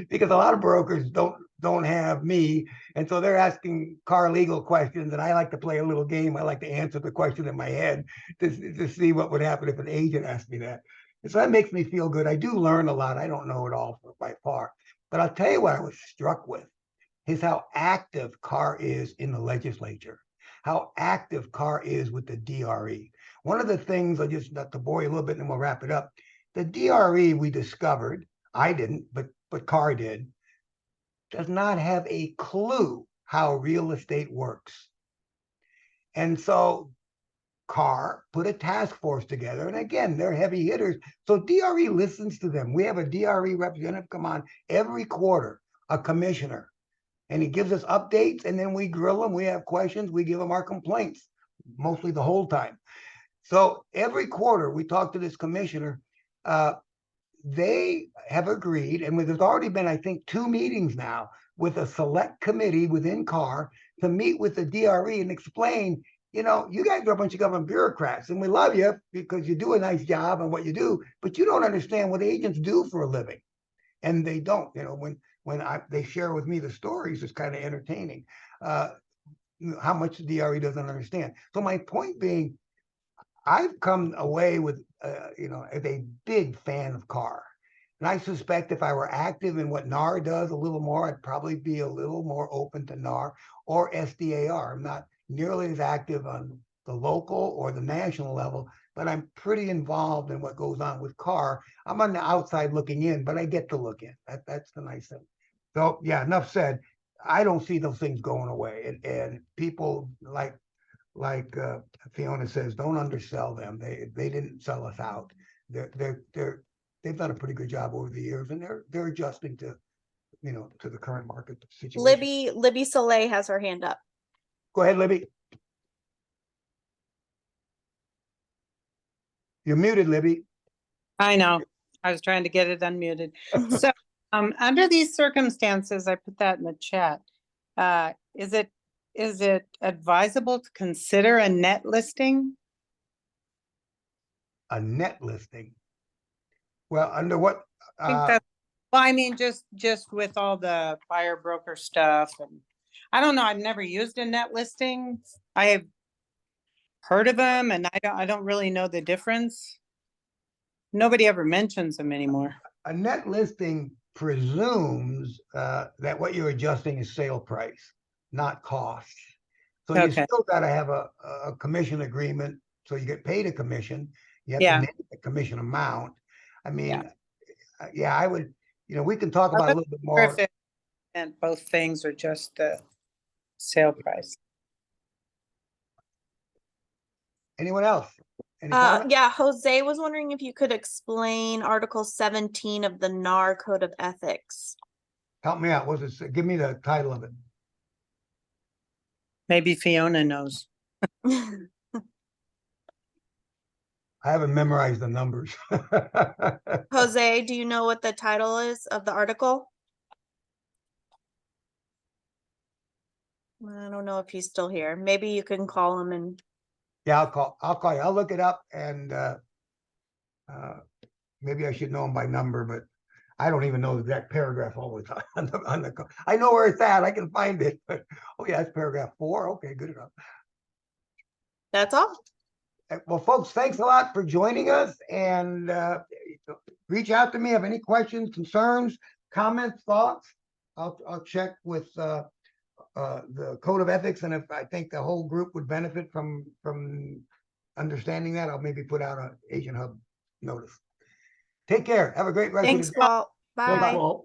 because a lot of brokers don't have me, and so they're asking CAR Legal questions, and I like to play a little game. I like to answer the question in my head to see what would happen if an agent asked me that. And so that makes me feel good. I do learn a lot. I don't know it all by far, but I'll tell you what I was struck with is how active CAR is in the legislature, how active CAR is with the DRE. One of the things, I'll just not to bore you a little bit, and then we'll wrap it up. The DRE we discovered, I didn't, but CAR did, does not have a clue how real estate works. And so Carr put a task force together. And again, they're heavy hitters. So DRE listens to them. We have a DRE representative come on every quarter, a commissioner, and he gives us updates, and then we grill them. We have questions. We give them our complaints, mostly the whole time. So every quarter we talk to this commissioner. They have agreed, and there's already been, I think, 2 meetings now with a select committee within Carr to meet with the DRE and explain, you know, you guys are a bunch of government bureaucrats, and we love you because you do a nice job and what you do, but you don't understand what agents do for a living. And they don't, you know, when they share with me the stories, it's kind of entertaining how much the DRE doesn't understand. So my point being, I've come away with, you know, as a big fan of Carr. And I suspect if I were active in what NAR does a little more, I'd probably be a little more open to NAR or SDAR. I'm not nearly as active on the local or the national level, but I'm pretty involved in what goes on with Carr. I'm on the outside looking in, but I get to look in. That's the nice thing. So yeah, enough said. I don't see those things going away. And people like Fiona says, don't undersell them. They didn't sell us out. They've done a pretty good job over the years, and they're adjusting to, you know, to the current market situation. Libby Soleil has her hand up. Go ahead, Libby. You're muted, Libby. I know. I was trying to get it unmuted. So, under these circumstances, I put that in the chat. Is it advisable to consider a net listing? A net listing. Well, under what? I think that's, well, I mean, just with all the buyer broker stuff, and I don't know, I've never used a net listing. I have heard of them, and I don't really know the difference. Nobody ever mentions them anymore. A net listing presumes that what you're adjusting is sale price, not cost. So you Okay. still got to have a commission agreement, so you get paid a commission. You have Yeah. to name the commission amount. I mean, yeah, I would, you know, we can talk about a little bit more. If it meant both things or just the sale price. Anyone else? Any comments? Yeah, Jose was wondering if you could explain Article 17 of the NAR Code of Ethics. Help me out. What's it? Give me the title of it. Maybe Fiona knows. I haven't memorized the numbers. Jose, do you know what the title is of the article? I don't know if he's still here. Maybe you can call him and. Yeah, I'll call you. I'll look it up, and maybe I should know them by number, but I don't even know the exact paragraph all the time on the I know where it's at. I can find it, but oh yeah, it's paragraph 4. Okay, good enough. That's all. Well, folks, thanks a lot for joining us, and reach out to me if you have any questions, concerns, comments, thoughts. I'll check with the Code of Ethics, and if I think the whole group would benefit from understanding that, I'll maybe put out an Agent Hub notice. Take care. Have a great rest of the Thanks, day. Walt. Thanks, Bye. Walt.